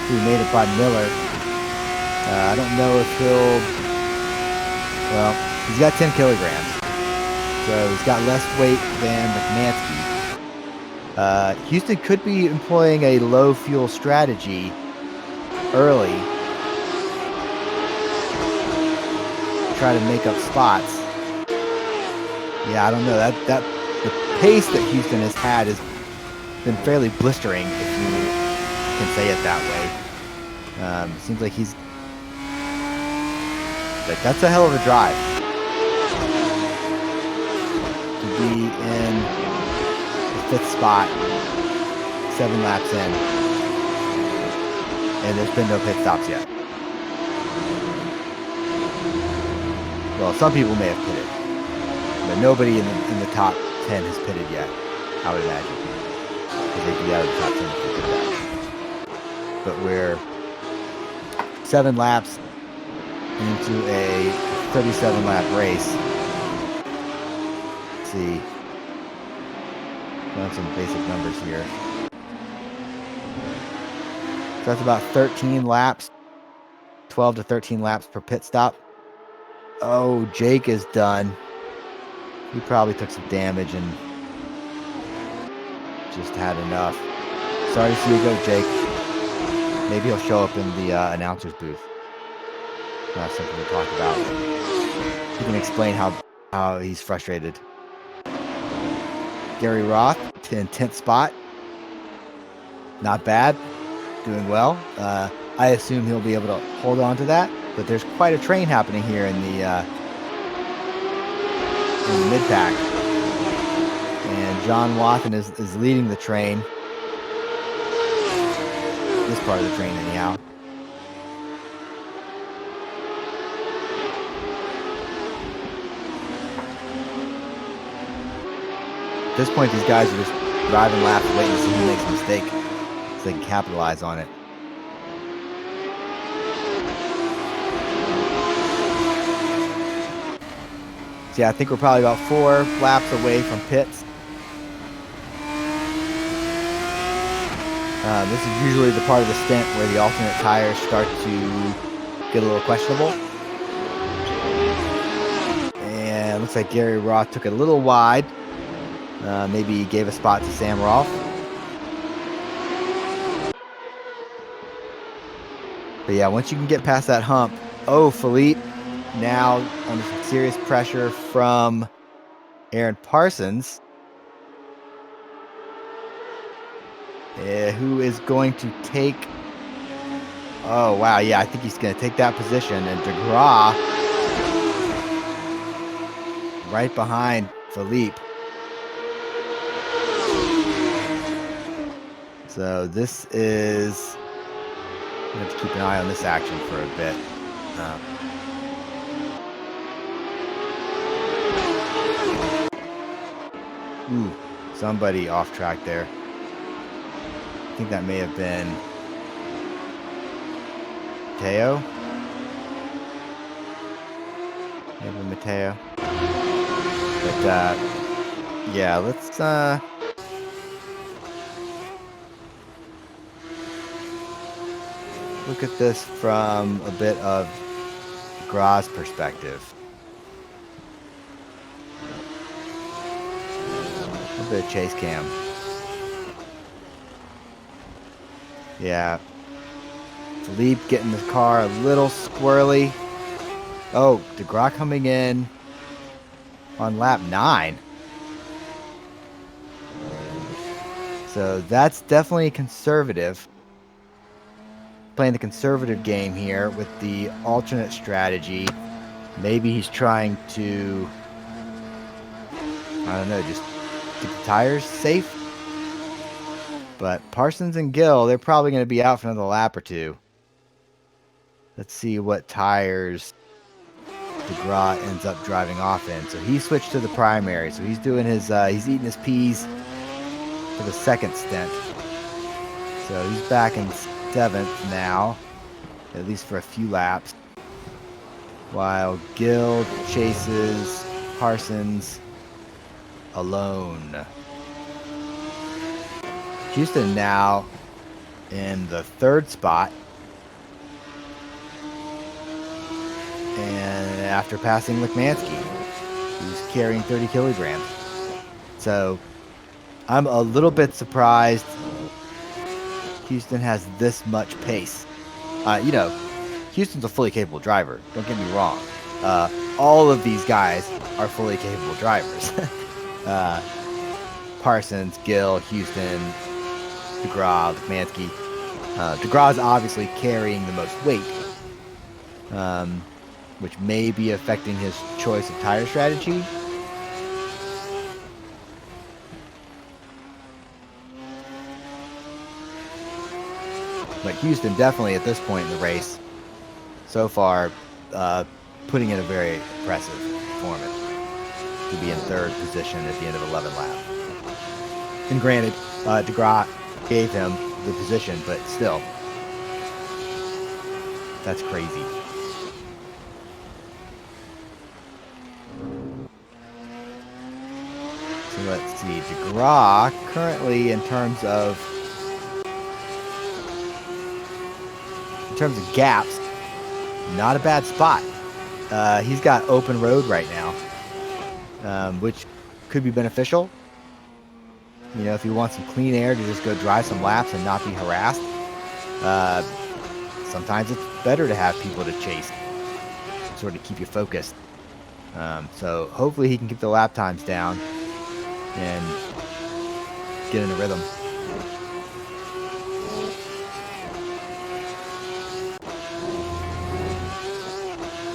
He made it by Miller. I don't know if he's got 10 kilograms. So he's got less weight than Lekmansky. Houston could be employing a low fuel strategy early to try to make up spots. Yeah, I don't know. That the pace that Houston has had has been fairly blistering, if you can say it that way. Seems like that's a hell of a drive to be in the 5th spot, 7 laps in, and there's been no pit stops yet. Well, some people may have pitted, but nobody in the top 10 has pitted yet, I would imagine. Because they'd be out of the top 10 if they did that. But we're 7 laps into a 37-lap race. Let's see. Run some basic numbers here. So that's about 13 laps, 12 to 13 laps per pit stop. Oh, Jake is done. He probably took some damage and just had enough. Sorry to see you go, Jake. Maybe he'll show up in the announcer's booth. We'll have something to talk about. He can explain how he's frustrated. Gary Roth in 10th spot. Not bad. Doing well. I assume he'll be able to hold on to that. But there's quite a train happening here in the mid-pack. And John Wathen is leading the train. This part of the train, anyhow. At this point, these guys are just driving laps, waiting to see who makes a mistake so they can capitalize on it. So yeah, I think we're probably about 4 laps away from pits. This is usually the part of the stint where the alternate tires start to get a little questionable. And it looks like Gary Roth took it a little wide. Maybe he gave a spot to Sam Rolfe. But yeah, once you can get past that hump. Oh, Philippe now under some serious pressure from Aaron Parsons. Who is going to take... Oh, wow. Yeah, I think he's going to take that position. And DeGraw right behind Philippe. So this is... I'm going to have to keep an eye on this action for a bit. Ooh, somebody off track there. I think that may have been Mateo. Maybe Mateo. But yeah, let's look at this from a bit of Gra's perspective. A bit of chase cam. Yeah. Philippe getting the car a little squirrely. Oh, DeGraw coming in on lap 9. So that's definitely conservative. Playing the conservative game here with the alternate strategy. Maybe he's trying to, I don't know, just keep the tires safe. But Parsons and Gill, they're probably going to be out for another lap or two. Let's see what tires DeGraw ends up driving off in. So he switched to the primary. So he's doing his, he's eating his peas for the second stint. So he's back in 7th now, at least for a few laps. While Gill chases Parsons alone. Houston now in the 3rd spot. And after passing Lekmansky, who's carrying 30 kilograms. So I'm a little bit surprised Houston has this much pace. You know, Houston's a fully capable driver. Don't get me wrong. All of these guys are fully capable drivers. Parsons, Gill, Houston, DeGraw, Lemansky. DeGraw is obviously carrying the most weight, which may be affecting his choice of tire strategy. But Houston definitely at this point in the race, so far, putting in a very impressive performance to be in third position at the end of 11 laps. And granted, DeGraw gave him the position, but still, that's crazy. So let's see, DeGraw currently in terms of gaps, not a bad spot. He's got open road right now, which could be beneficial. You know, if you want some clean air to just go drive some laps and not be harassed, sometimes it's better to have people to chase, sort of keep you focused. So hopefully he can keep the lap times down and get in a rhythm.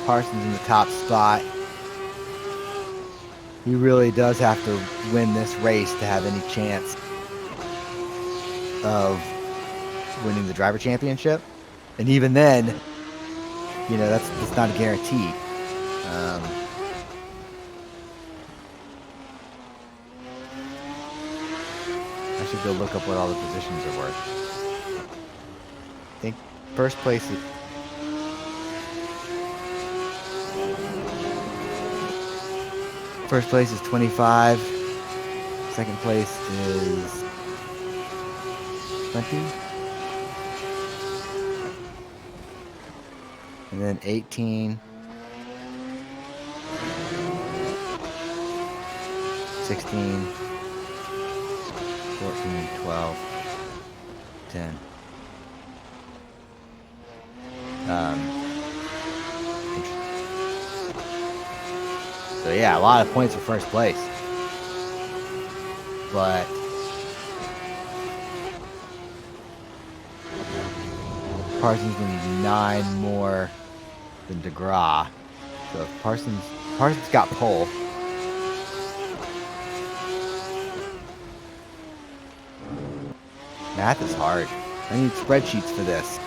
Parsons in the top spot. He really does have to win this race to have any chance of winning the driver championship. And even then, you know, that's not a guarantee. I should go look up what all the positions are worth. I think first place is... First place is 25. Second place is 20. And then 18. 16. 14, 12, 10. So yeah, a lot of points for first place. But Parsons needs 9 more than DeGraw. So if Parsons got pole. Math is hard. I need spreadsheets for this.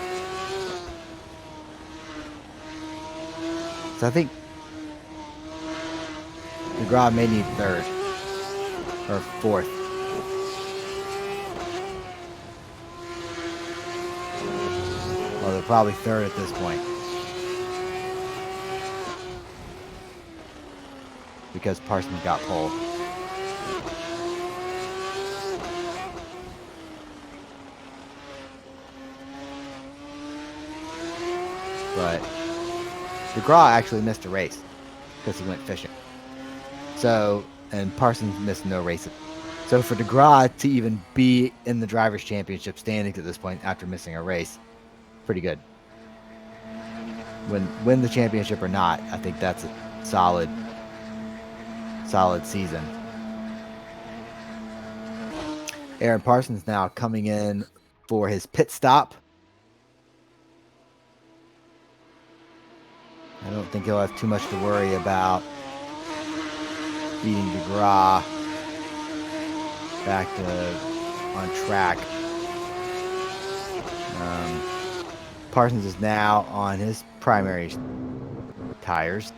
So I think DeGraw may need third or fourth. Well, they're probably third at this point because Parsons got pole. But DeGraw actually missed a race because he went fishing. So, and Parsons missed no races. So for DeGraw to even be in the Drivers' Championship standings at this point after missing a race, pretty good. Win the championship or not, I think that's a solid season. Aaron Parsons now coming in for his pit stop. I don't think he'll have too much to worry about beating DeGraw back on track. Parsons is now on his primary tires.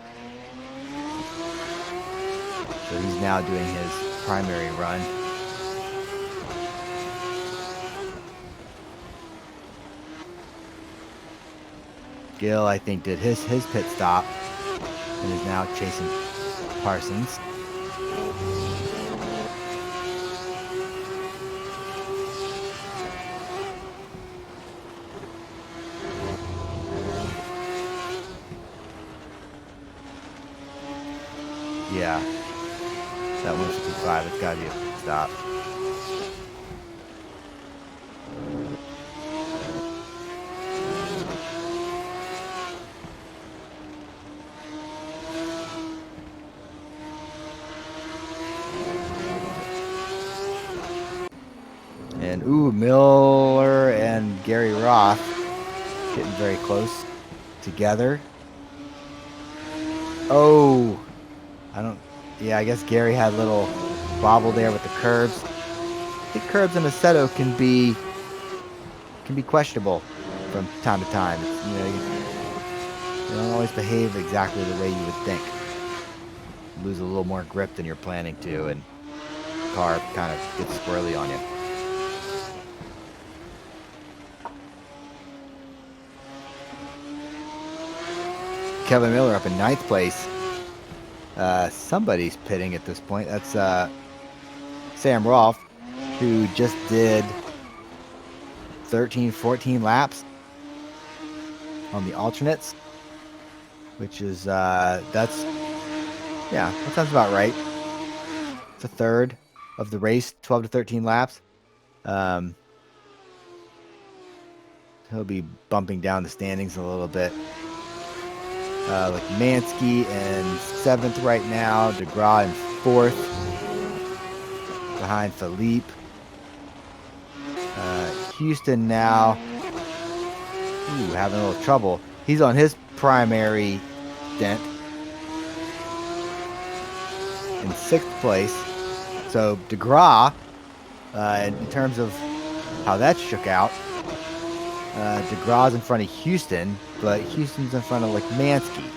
So he's now doing his primary run. Gill, I think, did his pit stop and is now chasing Parsons. Yeah, that 155, it's got to be a pit stop. Miller and Gary Roth getting very close together. Oh, I guess Gary had a little bobble there with the curbs. I think curbs in Assetto can be questionable from time to time. You don't always behave exactly the way you would think. You lose a little more grip than you're planning to, and the car kind of gets squirrely on you. Kevin Miller up in ninth place. Somebody's pitting at this point. That's Sam Rolfe, who just did 13, 14 laps on the alternates, which is that sounds about right. It's a third of the race, 12 to 13 laps. He'll be bumping down the standings a little bit. Mansky in seventh right now. DeGraw in fourth, behind Philippe. Houston now, having a little trouble. He's on his primary stint in sixth place. So DeGraw, in terms of how that shook out, DeGraw's in front of Houston, but Houston's in front of Mansky.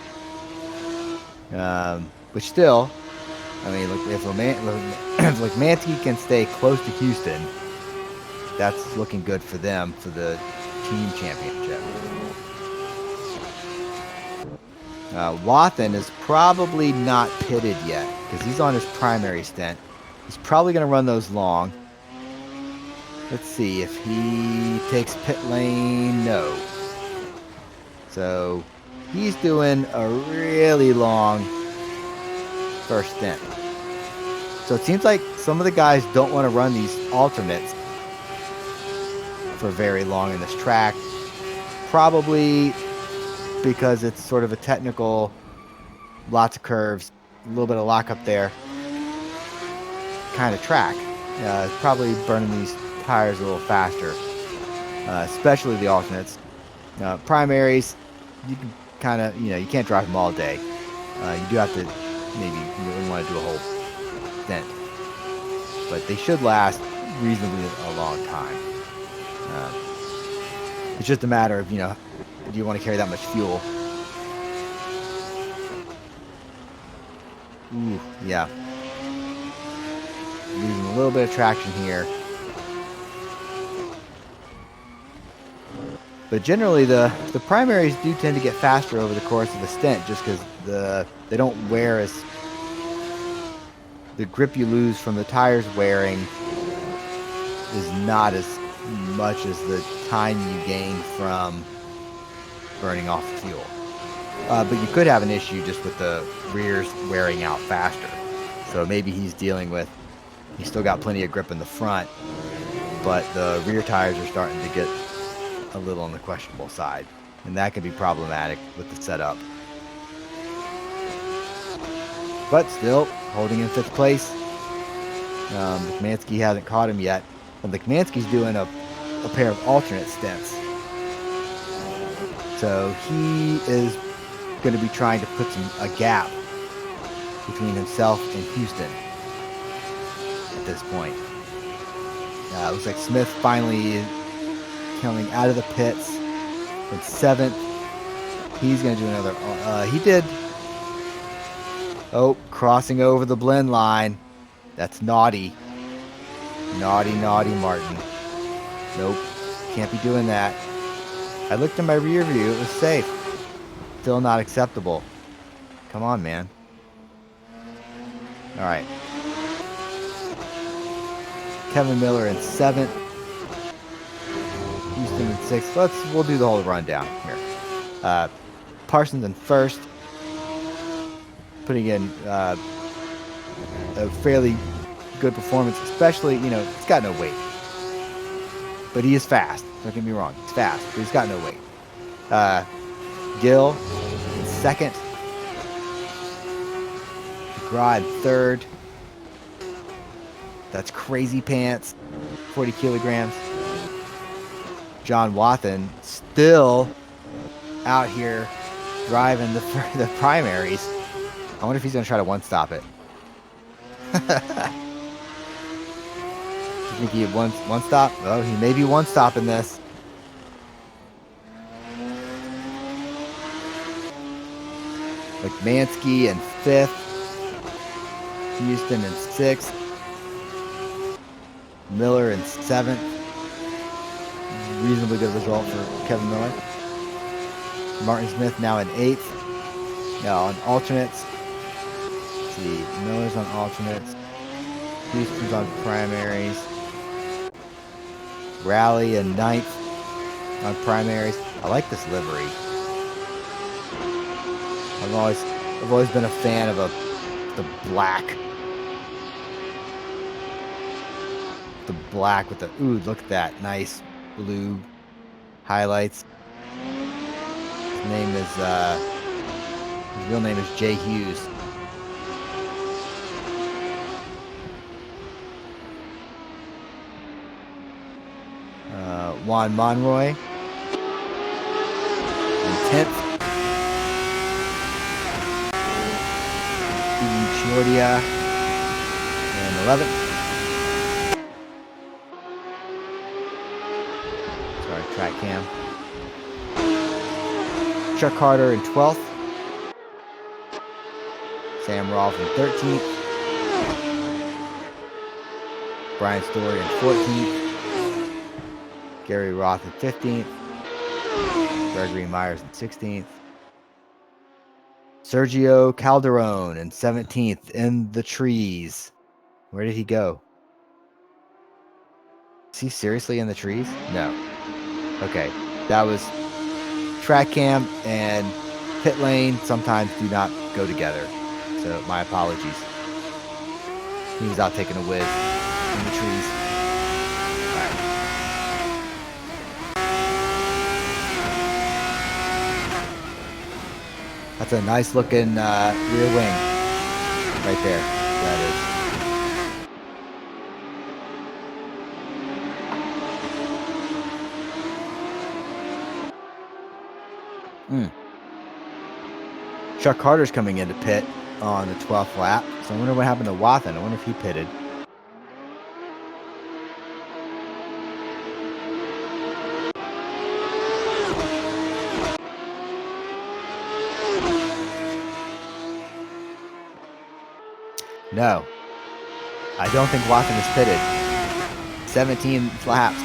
Which still, if Mansky can stay close to Houston, that's looking good for them for the team championship. Wathan is probably not pitted yet because he's on his primary stint. He's probably going to run those long. Let's see if he takes pit lane. No. So he's doing a really long first stint. So it seems like some of the guys don't want to run these alternates for very long in this track. Probably because it's sort of a technical, lots of curves, a little bit of lockup there kind of track. It's probably burning these tires a little faster, especially the alternates. Primaries, you can kind of, you can't drive them all day. You do have to, maybe you really want to do a whole stint, but they should last reasonably a long time. It's just a matter of, do you want to carry that much fuel? Ooh, yeah. Losing a little bit of traction here. But generally, the primaries do tend to get faster over the course of the stint, just because they don't wear as... The grip you lose from the tires wearing is not as much as the time you gain from burning off fuel. But you could have an issue just with the rears wearing out faster. So maybe he's dealing with... He's still got plenty of grip in the front, but the rear tires are starting to get a little on the questionable side, and that can be problematic with the setup. But still holding in fifth place. Mansky hasn't caught him yet, but Mansky's doing a pair of alternate stints, so he is going to be trying to put a gap between himself and Houston at this point. Looks like Smith finally coming out of the pits in seventh. He's going to do another. He did. Oh, crossing over the blend line. That's naughty. Naughty, naughty Martin. Nope. Can't be doing that. I looked in my rear view. It was safe. Still not acceptable. Come on, man. All right. Kevin Miller in seventh. Houston in sixth. We'll do the whole rundown here. Parsons in first, putting in a fairly good performance, especially, he's got no weight. But he is fast. Don't get me wrong. He's fast, but he's got no weight. Gill in second. DeGraw in third. That's crazy pants. 40 kilograms. John Wathen still out here driving the primaries. I wonder if he's going to try to one-stop it. You think he one stop? Oh, he may be one-stopping this. Lekmansky in 5th. Houston in 6th. Miller in 7th. Reasonably good result for Kevin Miller. Martin Smith now in 8th. Now on alternates. Let's see, Miller's on alternates. Houston's on primaries. Rally in 9th on primaries. I like this livery. I've always been a fan of the black. The black with the look at that nice blue highlights. His real name is Jay Hughes. Juan Monroy in 10th. Chiordia in 11th. Sorry, track cam. Chuck Carter in 12th. Sam Rolfe in 13th. Brian Story in 14th. Gary Roth in 15th. Gregory Myers in 16th. Sergio Calderon in 17th in the trees. Where did he go? Is he seriously in the trees? No. Okay. That was track cam and pit lane sometimes do not go together. So my apologies. He was out taking a whiz in the trees. All right. That's a nice looking rear wing right there. That is. Chuck Carter's coming into pit on the 12th lap. So I wonder what happened to Wathen. I wonder if he pitted. No, I don't think Watson is pitted. 17 laps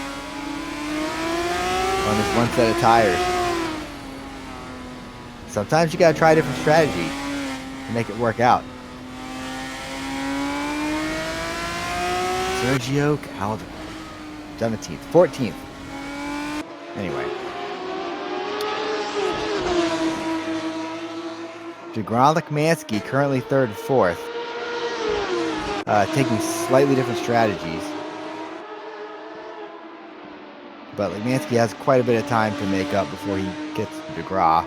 on this one set of tires. Sometimes you gotta try a different strategy to make it work out. Sergio Calderon, 17th, 14th. Anyway. Jagrod Lekmansky currently 3rd and 4th. Taking slightly different strategies. But Lekmansky has quite a bit of time to make up before he gets to DeGraw.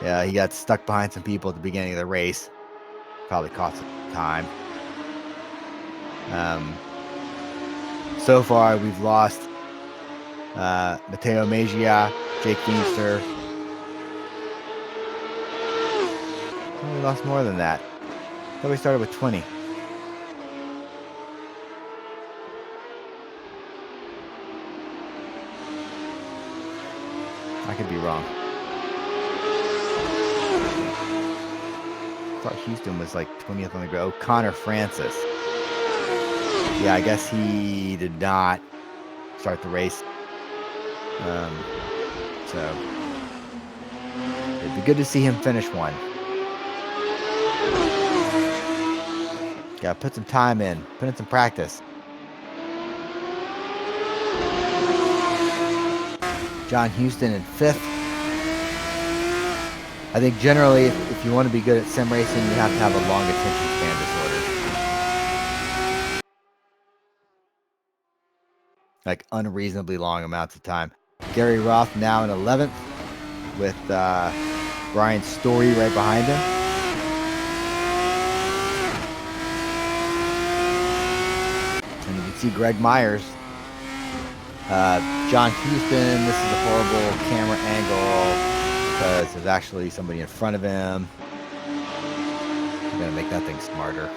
Yeah, he got stuck behind some people at the beginning of the race. Probably cost some time. So far, we've lost Matteo Mejia, Jake Feimster. Oh, we lost more than that. I thought we started with 20. I could be wrong. I thought Houston was like 20th on the grid. Oh, Connor Francis. Yeah, I guess he did not start the race. So it'd be good to see him finish one. Gotta put some time in, put in some practice. John Houston in 5th. I think generally, if you want to be good at sim racing, you have to have a long attention span disorder. Like unreasonably long amounts of time. Gary Roth now in 11th with Brian Story right behind him. And you can see Greg Myers John Houston, this is a horrible camera angle because there's actually somebody in front of him. I'm gonna make that thing smarter.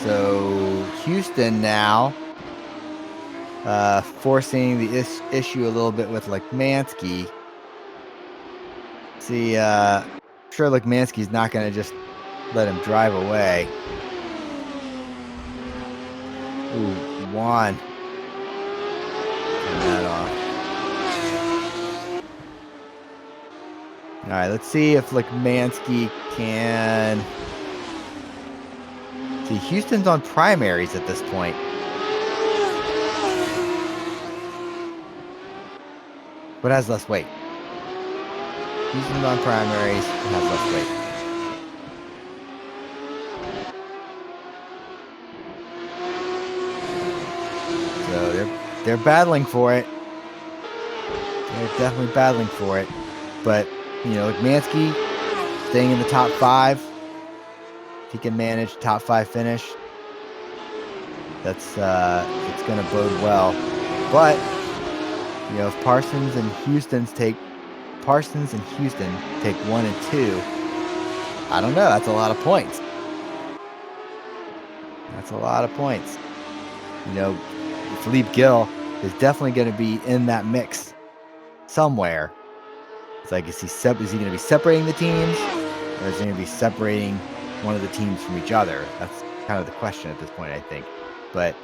So Houston now forcing the issue a little bit with Lekmansky. See, I'm sure Lekmansky's not going to just let him drive away. Ooh, Juan. Turn that off. All right, let's see if Lekmansky can... See, Houston's on primaries at this point. But has less weight. Houston's on primaries, has less weight. So they're battling for it. They're definitely battling for it. But, you know, Lekmansky staying in the top 5. If he can manage top 5 finish, that's it's going to bode well. But, you know, if Parsons and Houston take 1 and 2, I don't know. That's a lot of points. That's a lot of points. You know, Philippe Gill is definitely going to be in that mix somewhere. It's like, is he going to be separating the teams, or is he going to be separating one of the teams from each other? That's kind of the question at this point, I think. But,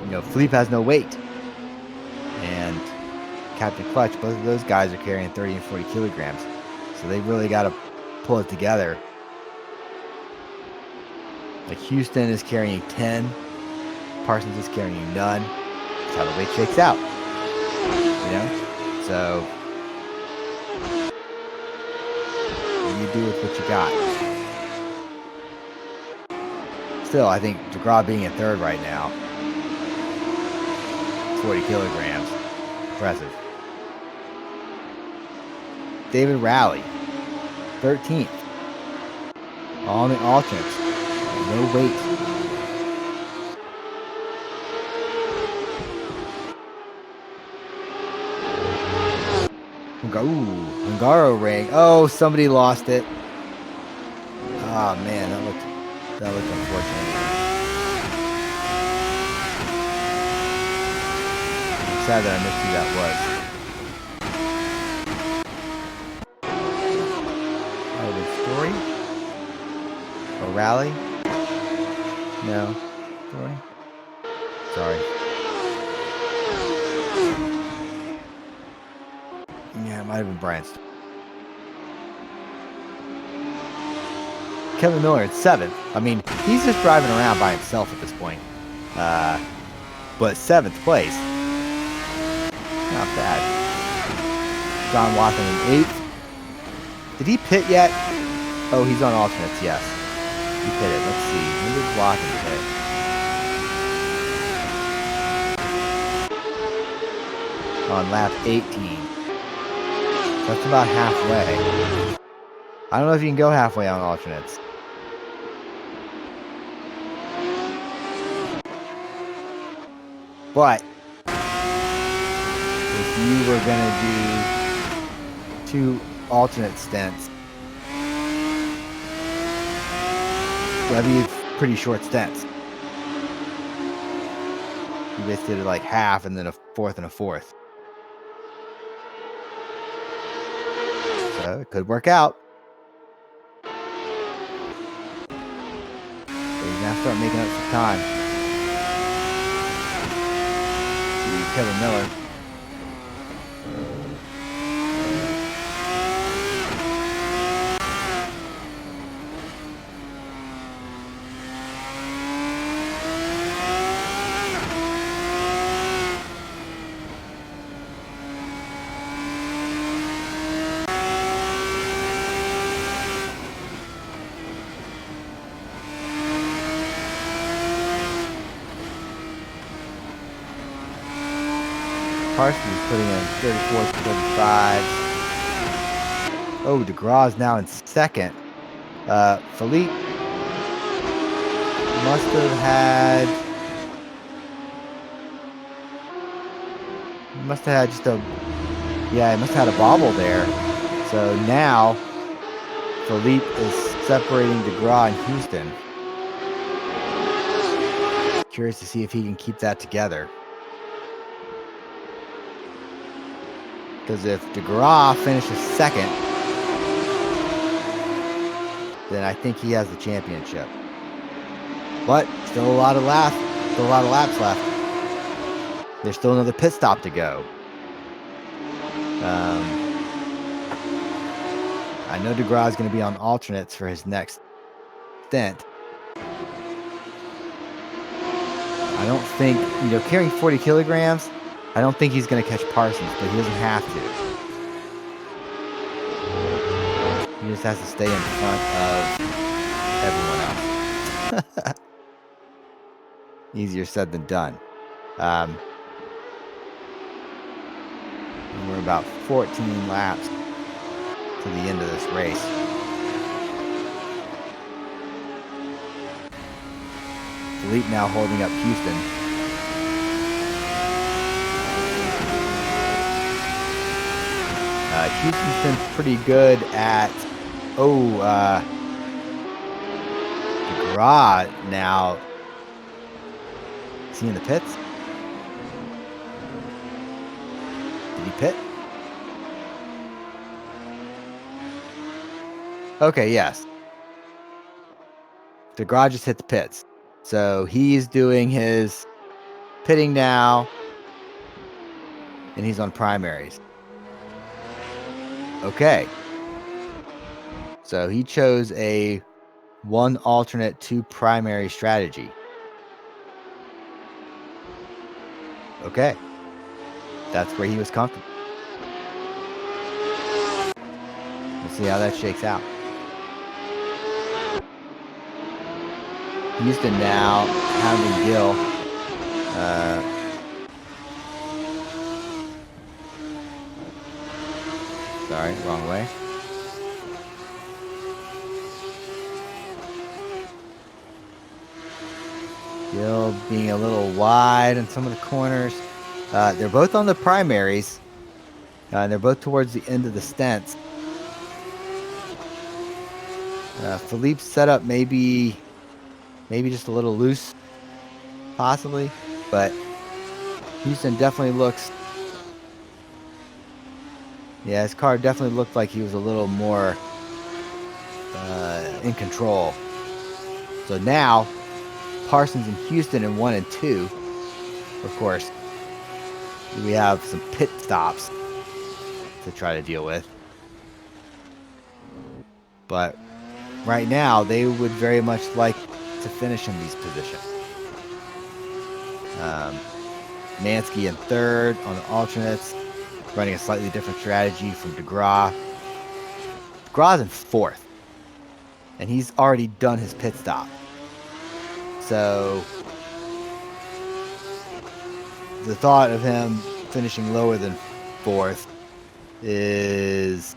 you know, Philippe has no weight. And Captain Clutch, both of those guys are carrying 30 and 40 kilograms. So they really got to pull it together. Like Houston is carrying 10. Parsons is carrying none. That's how the weight shakes out. You know? So, what do you do with what you got? Still, I think DeGraw being in 3rd right now, 40 kilograms. Impressive. David Rowley, 13th. On the alternates. No weight. Hungaroring. Oh, somebody lost it. Oh man, that looked unfortunate. I'm sad that I missed who that was. Story? Or Rally? No. Story? Sorry. Yeah, it might have been Brian. Kevin Miller at 7th. I mean, he's just driving around by himself at this point. But 7th place. Not bad. John Watson in 8th. Did he pit yet? Oh, he's on alternates, yes. He pitted. Let's see. When did Watson pit? On lap 18. That's about halfway. I don't know if you can go halfway on alternates. But if you were going to do 2 alternate stints, that'd be pretty short stints. You basically did like half and then a fourth and a fourth. So it could work out. But he's gonna start making up some time. See Kevin Miller. Parsons is putting in 34 to 35. Oh, DeGraw is now in second. Philippe must have had just a, yeah, he must have had a bobble there. So now Philippe is separating DeGraw and Houston. Curious to see if he can keep that together. Because if DeGraw finishes second, then I think he has the championship. But still a lot of laps left. There's still another pit stop to go. I know DeGraw is going to be on alternates for his next stint. I don't think, carrying 40 kilograms, I don't think he's going to catch Parsons, but he doesn't have to. He just has to stay in front of everyone else. Easier said than done. And we're about 14 laps to the end of this race. Philippe now holding up Houston. Houston's been pretty good at, DeGraw now. Is he in the pits? Did he pit? Okay, yes. DeGraw just hit the pits. So he's doing his pitting now, and he's on primaries. Okay. So he chose a 1 alternate 2 primary strategy. Okay. That's where he was comfortable. We'll see how that shakes out. Houston now hounding Gill. Sorry, wrong way. Gill being a little wide in some of the corners. They're both on the primaries. They're both towards the end of the stints. Philippe's setup maybe just a little loose, possibly, but Houston definitely looks. Yeah, his car definitely looked like he was a little more in control. So now, Parsons and Houston in 1 and 2. Of course, we have some pit stops to try to deal with. But right now, they would very much like to finish in these positions. Mansky in 3rd on the alternates, running a slightly different strategy from DeGraw. DeGraw's in 4th, and he's already done his pit stop. So the thought of him finishing lower than 4th is,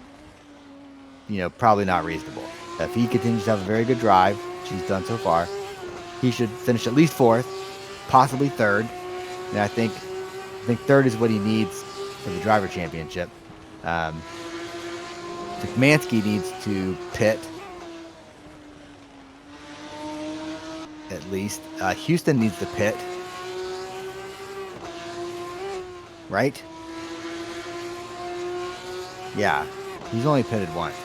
probably not reasonable. If he continues to have a very good drive, which he's done so far, he should finish at least 4th, possibly 3rd. And I think 3rd is what he needs for the driver championship. Mansky needs to pit, at least. Houston needs to pit, right? Yeah, he's only pitted once.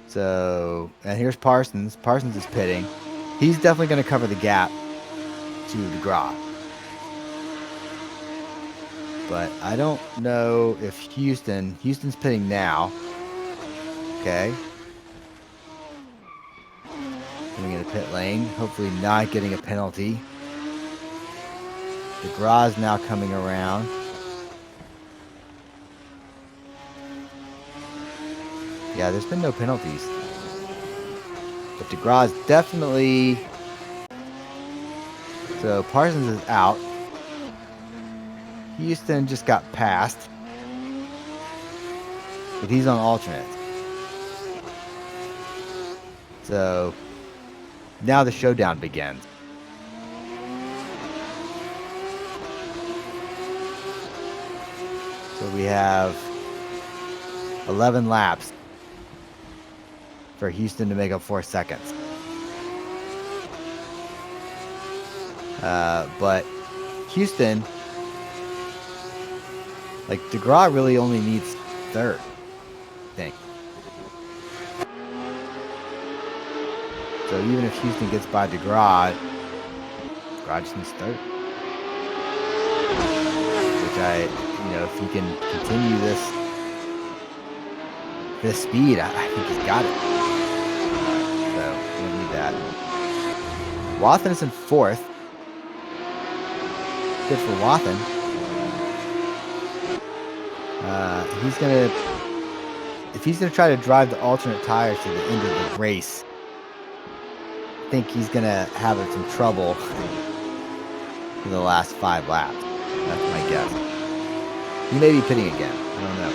So, and here's Parsons. Parsons is pitting. He's definitely going to cover the gap to DeGraw. But I don't know if Houston's pitting now. Okay. Coming in the pit lane. Hopefully not getting a penalty. DeGraw's now coming around. Yeah, there's been no penalties. But DeGraw is definitely... So Parsons is out. Houston just got passed. But he's on alternate. So now the showdown begins. So we have 11 laps for Houston to make up 4 seconds. But Houston, like DeGraw really only needs third, I think. So even if Houston gets by DeGraw just needs third. Which if he can continue this speed, I think he's got it. So we need that. Wathan is in fourth. Good for Wathan. If he's gonna try to drive the alternate tires to the end of the race, I think he's gonna have some trouble for the last 5 laps. That's my guess. He may be pitting again. I don't know.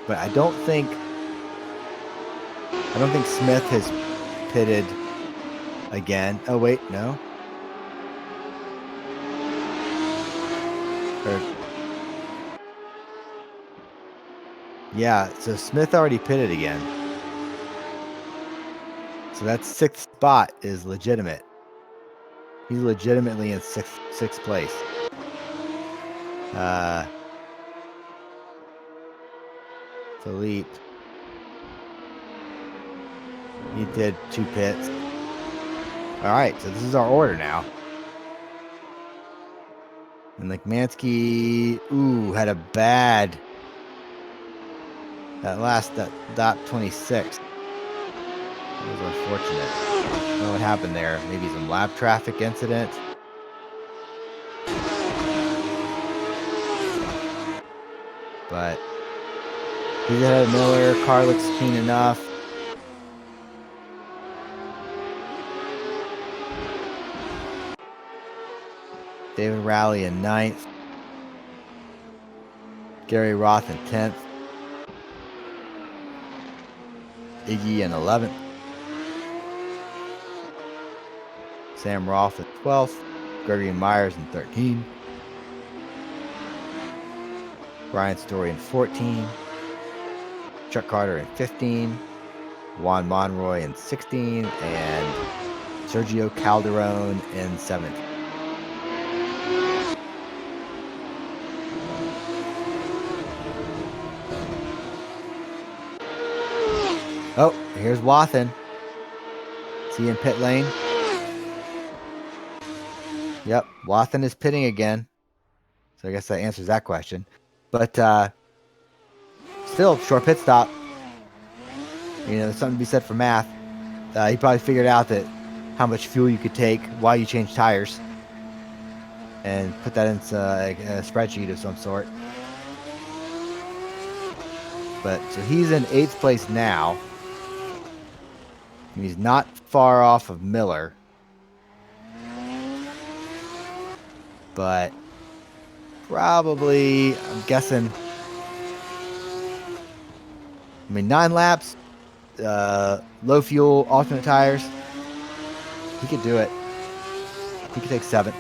But I don't think Smith has pitted again. Oh wait, no. Yeah, so Smith already pitted again. So that 6th spot is legitimate. He's legitimately in sixth place. Philippe. He did 2 pits. Alright, so this is our order now. And Lekmansky, had a bad... That dot 26. That was unfortunate. I don't know what happened there. Maybe some lap traffic incident. But he's ahead of Miller. Car looks clean enough. David Rowley in 9th. Gary Roth in 10th. Iggy in 11th. Sam Rolfe in 12th. Gregory Myers in 13th. Brian Story in 14th. Chuck Carter in 15th. Juan Monroy in 16th. And Sergio Calderon in 7th. Oh, here's Wathan. Is he in pit lane? Yep, Wathan is pitting again. So I guess that answers that question. But still, short pit stop. There's something to be said for math. He probably figured out that how much fuel you could take while you change tires. And put that into a spreadsheet of some sort. But so he's in 8th place now. He's not far off of Miller. But probably, I'm guessing, 9 laps, low fuel, alternate tires. He could do it. He could take 7th.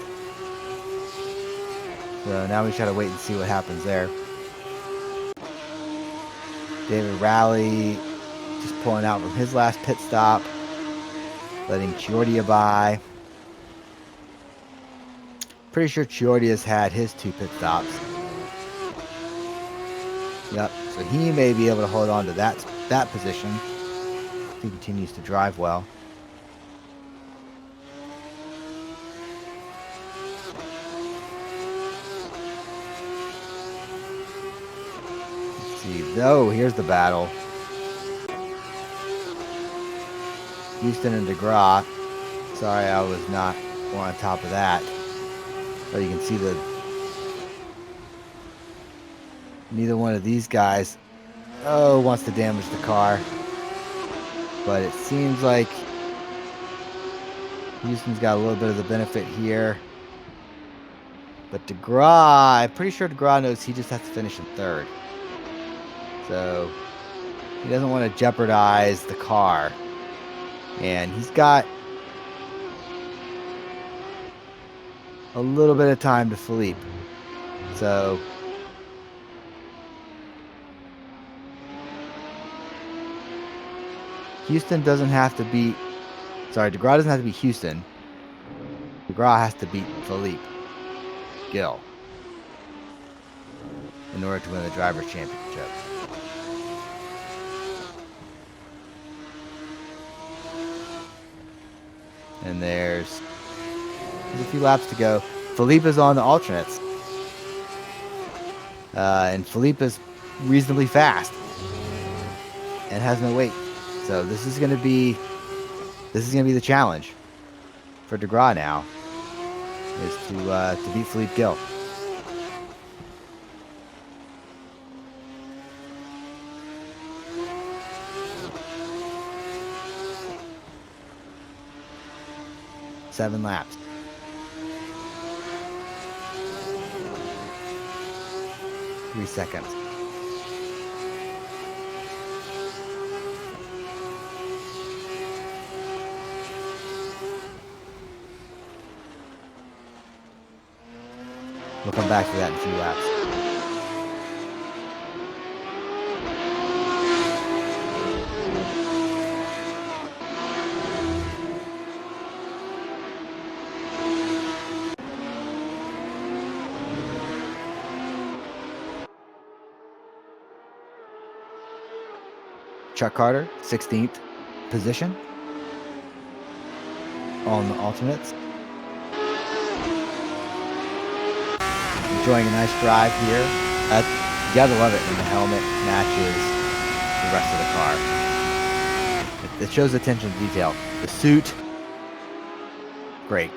So now we just gotta wait and see what happens there. David Rowley just pulling out from his last pit stop, letting Chiordia by. Pretty sure Chiordia's had his 2 pit stops. Yep, so he may be able to hold on to that position if he continues to drive well. Let's see. Oh, here's the battle. Houston and DeGraw. Sorry I was not more on top of that. But you can see neither one of these guys, wants to damage the car. But it seems like Houston's got a little bit of the benefit here. But DeGraw, I'm pretty sure DeGraw knows he just has to finish in third. So he doesn't want to jeopardize the car. And he's got a little bit of time to Philippe. So Houston doesn't have to beat... Sorry, DeGraw doesn't have to beat Houston. DeGraw has to beat Philippe Gill in order to win the Drivers' Championship. And there's a few laps to go. Philippe is on the alternates. And Philippe is reasonably fast and has no weight. So this is going to be the challenge for DeGraw now, is to beat Philippe Gill. Seven laps. Three seconds. We'll come back to that in a few laps. Chuck Carter, 16th position on the alternates. Enjoying a nice drive here. You gotta love it when the helmet matches the rest of the car. It shows attention to detail. The suit, great.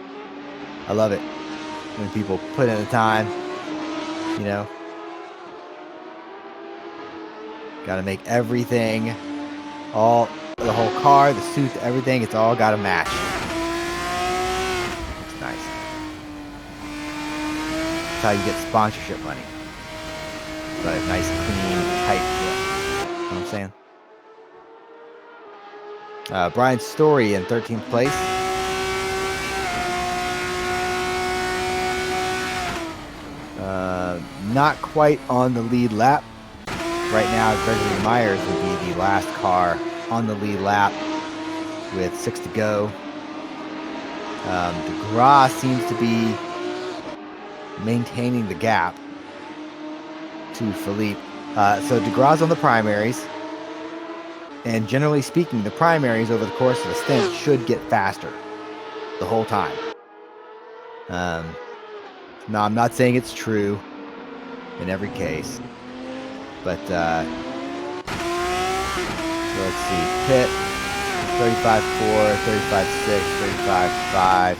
I love it when people put in the time, you know. Gotta make everything, the whole car, the suit, everything, it's all gotta match. It's nice. That's how you get sponsorship money. But a nice, clean, tight grip. You know what I'm saying? Brian Story in 13th place. Not quite on the lead lap. Right now, Gregory Myers would be the last car on the lead lap with 6 to go. DeGraw seems to be maintaining the gap to Philippe. So DeGraw's on the primaries. And generally speaking, the primaries over the course of a stint should get faster the whole time. Now, I'm not saying it's true in every case. But, so let's see, pit, 35.4, 35.6, 35.5,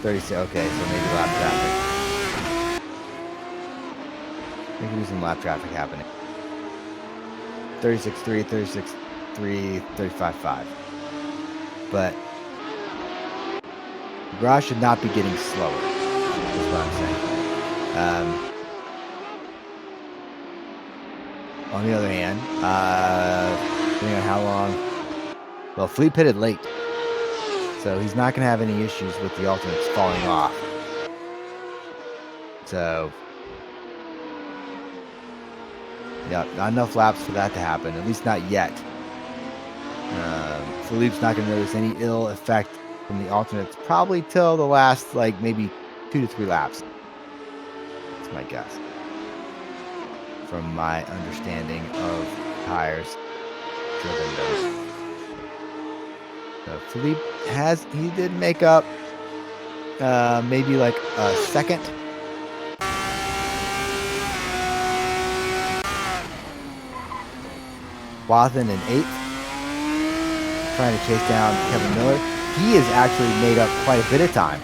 36, okay, so maybe lap traffic. Maybe there's some lap traffic happening. 36.3, 36.3, 35.5. But, DeGraw should not be getting slower, is what I'm saying. On the other hand, depending on how long... Well, Philippe pitted late, so he's not going to have any issues with the alternates falling off. So, yeah, not enough laps for that to happen, at least not yet. Philippe's not going to notice any ill effect from the alternates probably till the last, like, maybe 2 to 3 laps. That's my guess, from my understanding of tires driven those. So Philippe he did make up maybe like a second. Wathen in 8th, trying to chase down Kevin Miller. He has actually made up quite a bit of time.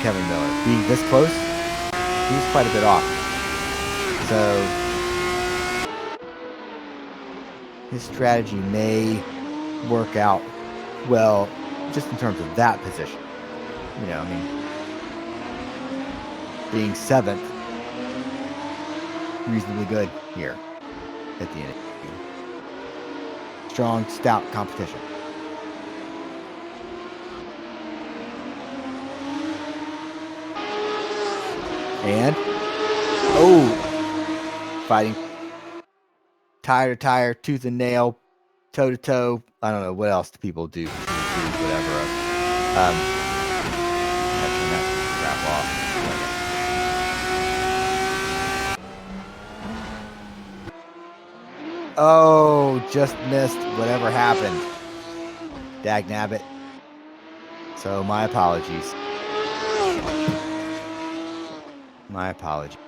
Kevin Miller being this close, he was quite a bit off. So his strategy may work out well just in terms of that position. You know, I mean, being 7th, reasonably good here at the end. Strong, stout competition. And, fighting tire to tire, tooth and nail, toe to toe. I don't know what else do people do. Whatever. Turn that crap off. Oh, just missed whatever happened. Dagnabbit. So my apologies. My apologies.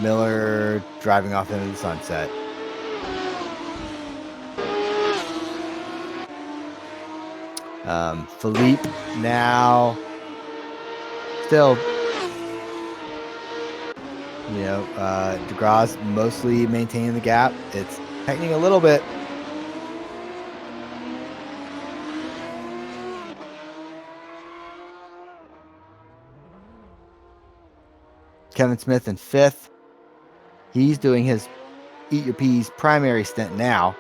Miller driving off into the sunset. Philippe now still, you know, DeGrasse mostly maintaining the gap. It's tightening a little bit. Kevin Smith in 5th. He's doing his Eat Your Peas primary stint now.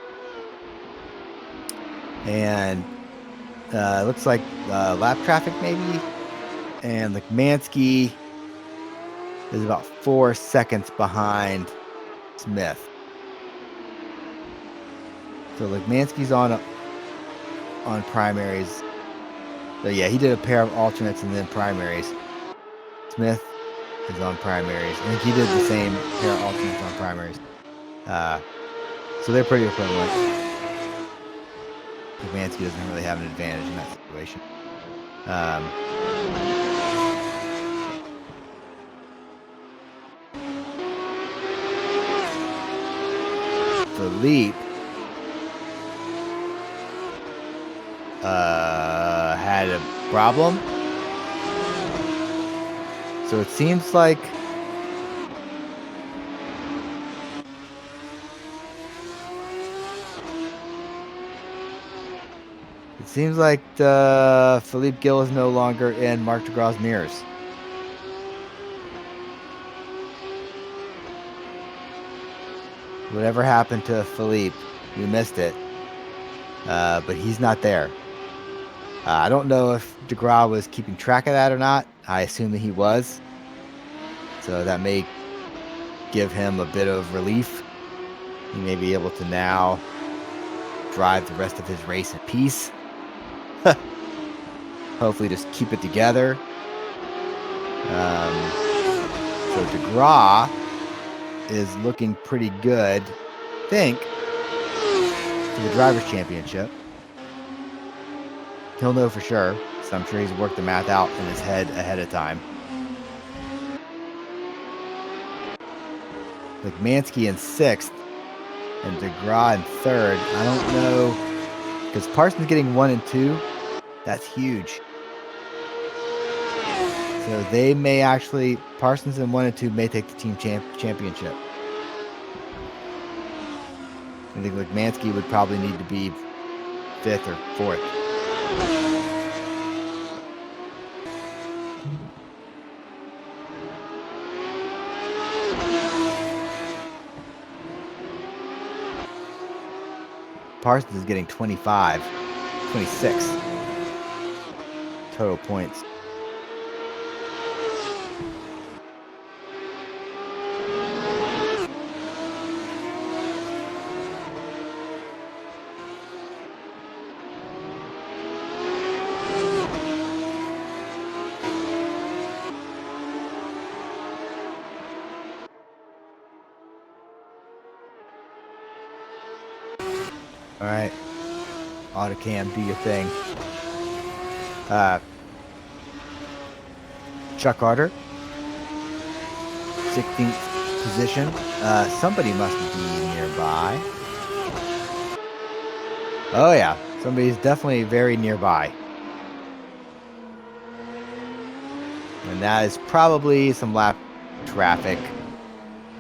And looks like lap traffic maybe. And Lekmansky is about 4 seconds behind Smith. So Lekmansky's on primaries. So yeah, he did a pair of alternates and then primaries. Smith is on primaries. I think he did the same pair of alternates on primaries. So they're pretty equivalent. Lekmansky doesn't really have an advantage in that situation. Philippe had a problem. So it seems like Philippe Gill is no longer in Mark DeGraw's mirrors. Whatever happened to Philippe, we missed it. But he's not there. I don't know if DeGraw was keeping track of that or not. I assume that he was. So that may give him a bit of relief. He may be able to now drive the rest of his race in peace. Hopefully just keep it together. So DeGraw is looking pretty good, I think, for the Drivers' Championship. He'll know for sure, so I'm sure he's worked the math out in his head ahead of time. Lekmansky in 6th and DeGraw in 3rd. I don't know, because Parsons getting 1 and 2, that's huge. So they may actually, Parsons in 1 and 2 may take the team championship. I think Lekmansky would probably need to be 5th or 4th. Parsons is getting 26 total points. All right, Autocam, do your thing. Chuck Carter, 16th position. Somebody must be nearby. Oh yeah, somebody's definitely very nearby. And And that is probably some lap traffic.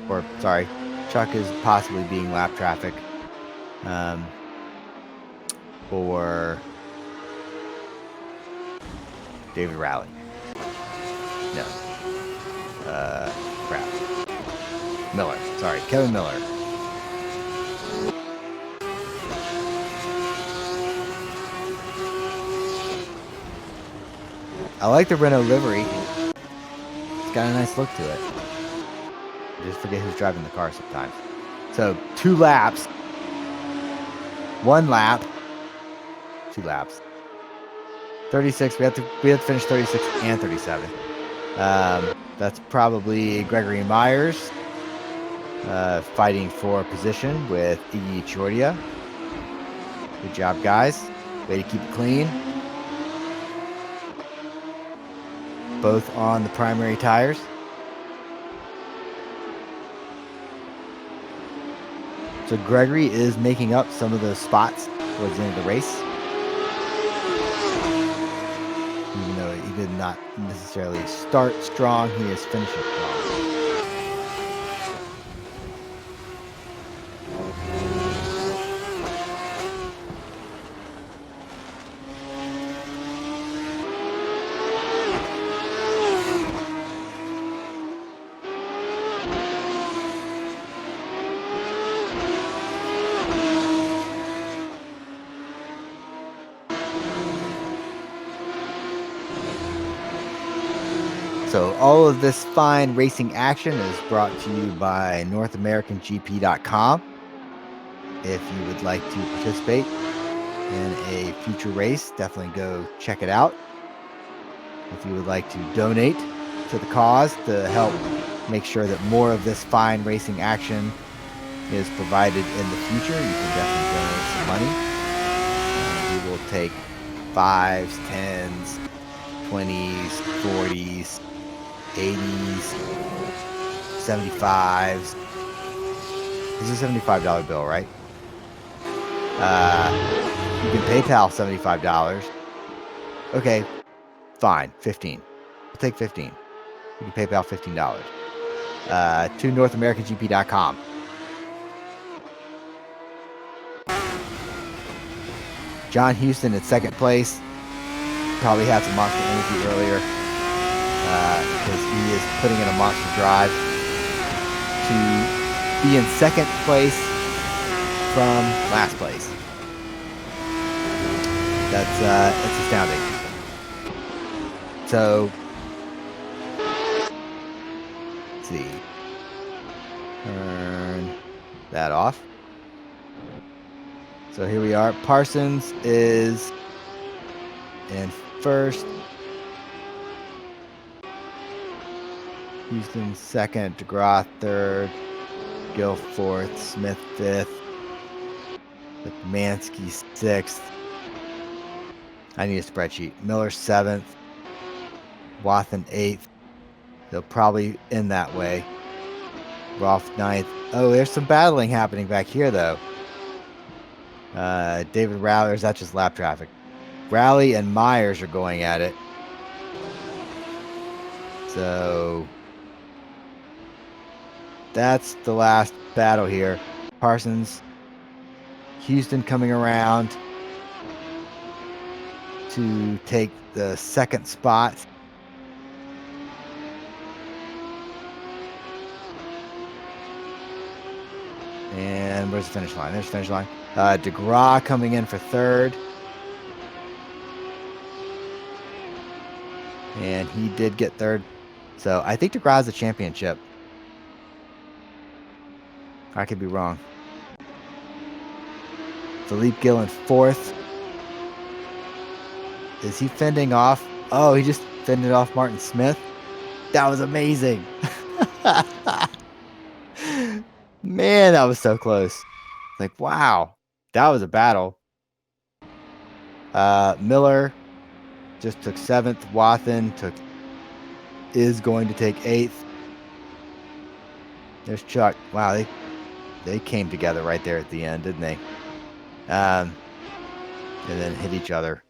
Or, sorry, Chuck is possibly being lap traffic. For David Rowley. No. Crap. Miller. Sorry, Kevin Miller. I like the Renault livery. It's got a nice look to it. I just forget who's driving the car sometimes. So 2 laps. 1 lap. 2 laps. 36. We have to finish 36 and 37. That's probably Gregory Myers fighting for position with Iggy Chordia. Good job, guys. Way to keep it clean. Both on the primary tires. So Gregory is making up some of those spots towards the end of the race. Even though he did not necessarily start strong, he is finishing strong. So all of this fine racing action is brought to you by NorthAmericanGP.com. If you would like to participate in a future race, definitely go check it out. If you would like to donate to the cause to help make sure that more of this fine racing action is provided in the future, you can definitely donate some money. We will take 5s, 10s, 20s, 40s, 80s, 75s. This is a $75 bill, right? You can PayPal $75. Okay, fine, 15. We'll take 15. You can PayPal $15 to NorthAmericanGP.com. John Houston in second place. Probably had some monster energy earlier because he is putting in a monster drive to be in second place from last place. That's astounding. So let's see. Turn that off. So here we are. Parsons is in first. Houston second. DeGraw third. Gill fourth. Smith fifth. Mansky sixth. I need a spreadsheet. Miller seventh. Wathen eighth. They'll probably end that way. Rolf ninth. Oh, there's some battling happening back here, though. David Rowley, or is that just lap traffic? Rowley and Myers are going at it. So that's the last battle here. Parsons, Houston coming around to take the second spot. And where's the finish line? There's the finish line. DeGraw coming in for third. And he did get third. So I think DeGraw's the championship. I could be wrong. Philippe Gill in fourth. Is he fending off? Oh, he just fended off Martin Smith. That was amazing. Man, that was so close. Like, wow. That was a battle. Miller just took seventh. Wathen is going to take eighth. There's Chuck. Wow, they came together right there at the end, didn't they? And then hit each other.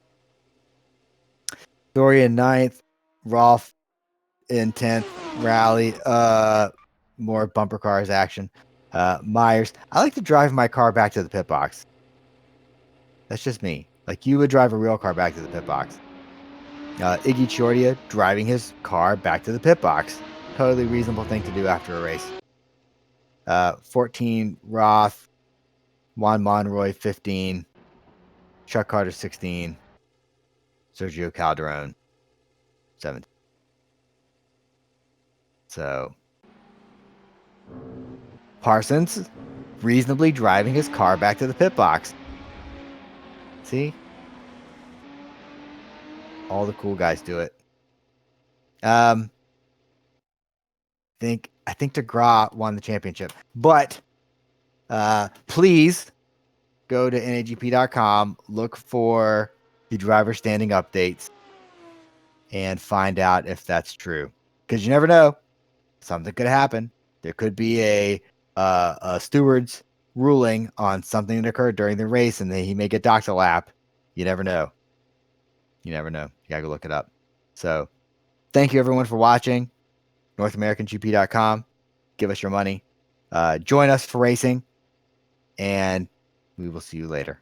Dorian ninth. Rolf in 10th. Rally. More bumper cars action. Myers. I like to drive my car back to the pit box. That's just me. Like, you would drive a real car back to the pit box. Iggy Chordia driving his car back to the pit box. Totally reasonable thing to do after a race. 14, Roth. Juan Monroy, 15. Chuck Carter, 16. Sergio Calderon, 17. So, Parsons reasonably driving his car back to the pit box. See? All the cool guys do it. I think DeGraw won the championship. But please go to NAGP.com, look for the driver standing updates, and find out if that's true. Because you never know. Something could happen. There could be a steward's ruling on something that occurred during the race, and then he may get docked a lap. You never know. You never know. You gotta go look it up. So, thank you everyone for watching. NorthAmericanGP.com. Give us your money. Join us for racing, and we will see you later.